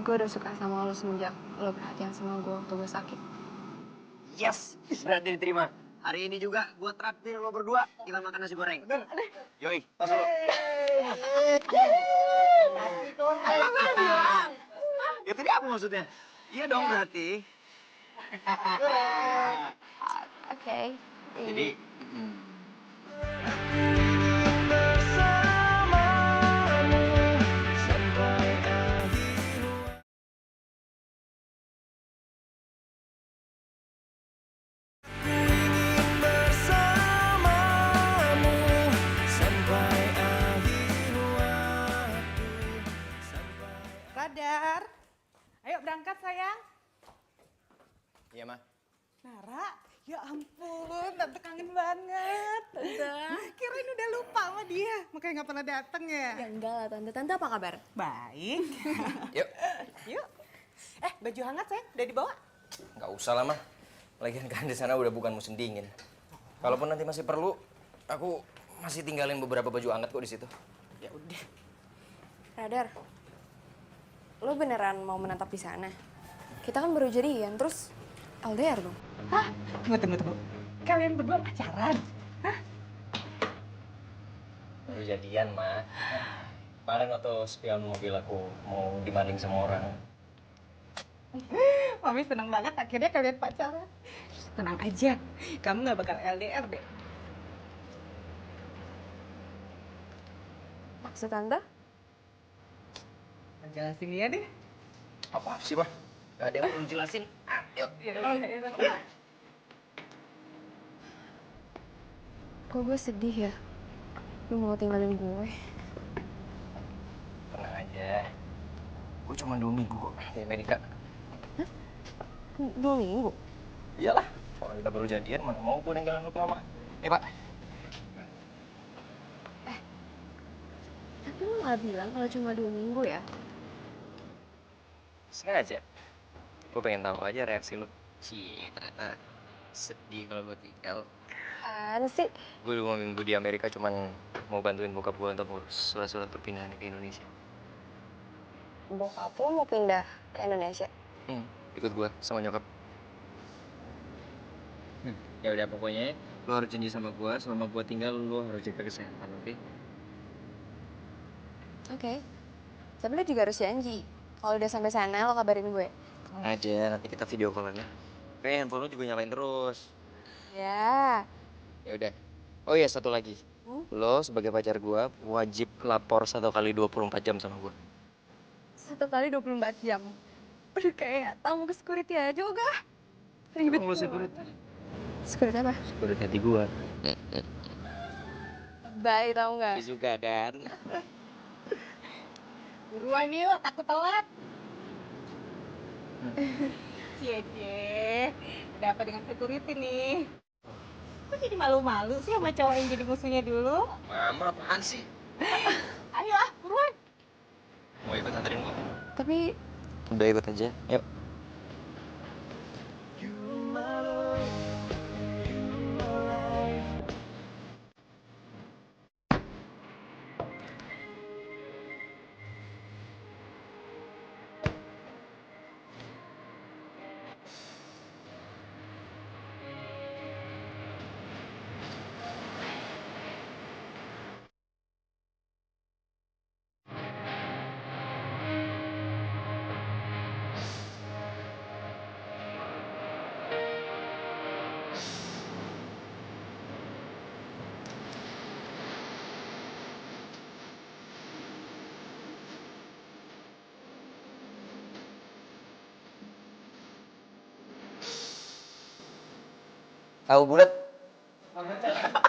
gue udah suka sama lo semenjak lo perhatian sama gue waktu gue sakit. Yes, berarti diterima. Hari ini juga gue traktir lo berdua kita makan nasi goreng. Yoi, masuk lo. Ya tadi apa maksudnya? Iya dong berarti. Oke. Jadi Radar. Ayo berangkat sayang. Iya, Ma. Nara, ya ampun, tante kangen banget. Tante. Kirain udah lupa sama dia, makanya nggak pernah dateng ya. Ya enggak lah tante. Tante apa kabar? Baik. Yuk. Yuk. Baju hangat sayang, udah dibawa? Nggak usah lah, Ma. Lagian kan di sana udah bukan musim dingin. Kalaupun nanti masih perlu, aku masih tinggalin beberapa baju hangat kok di situ. Ya udah. Radar, lo beneran mau menetap di sana? Kita kan baru jadian, terus LDR dong. Hah? Tunggu. Kalian berdua pacaran? Baru jadian, Ma. Kemarin waktu spion mobil aku mau dimaling sama orang. Mami senang banget akhirnya kalian pacaran. Tenang aja, kamu nggak bakal LDR deh. Maksud tante? Jelasin dia deh. Apa sih, Ma? Gak ada yang perlu jelasin. Yuk. Kok gue sedih ya? Lu mau tinggalin gue? Tenang aja. Gue cuma 2 minggu kok di Amerika. 2 minggu? Iyalah. Orang kita baru jadian, mana mau gue ninggalin lu lama. Pak. Tapi lu gak bilang kalau cuma 2 minggu ya? Sengaja. Gue pengen tahu aja reaksi lu. Ternyata sedih kalau gue tinggal. Apaan sih? Gue 2 minggu di Amerika cuman mau bantuin bokap gue untuk ngurus surat-surat perpindahan ke Indonesia. Bokap lu mau pindah ke Indonesia? Ikut gue sama nyokap. Ya udah pokoknya lo harus janji sama gue, selama gue tinggal lo harus jaga kesehatan, oke? Oke. Tapi lu juga harus janji. Kalau udah sampai sana lo kabarin gue. Tenang aja, nanti kita video callan ya. Oke, handphone lo juga nyalain terus. Ya. Ya udah. Oh iya, satu lagi. Lo sebagai pacar gue wajib lapor 1 kali 24 jam sama gue. 1 kali 24 jam. Udah kayak tamu ke security aja udah. Ribet. Lo security? Security apa? Security hati gue. Bye, tau nggak? Juga kan? Buruan yuk, takut telat. Cie, udah apa dengan security nih? Kok jadi malu-malu sih sama cowok yang jadi musuhnya dulu? Mama apaan sih? Ayo buruan. Mau ikut anterin gue? Tapi Udah ikut aja, yuk. Tahu bulat?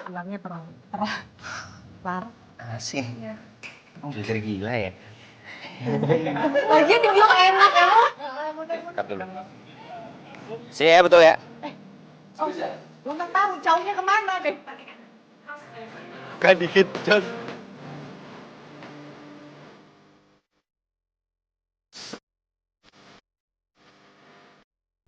Tulangnya terlalu parah. Asin. Kamu belajar gila ya? lagian dibilang enak ya lo. Cut dulu. Sini ya, betul ya? Oh, lo nggak tahu jauhnya kemana deh. Kan dikit, John.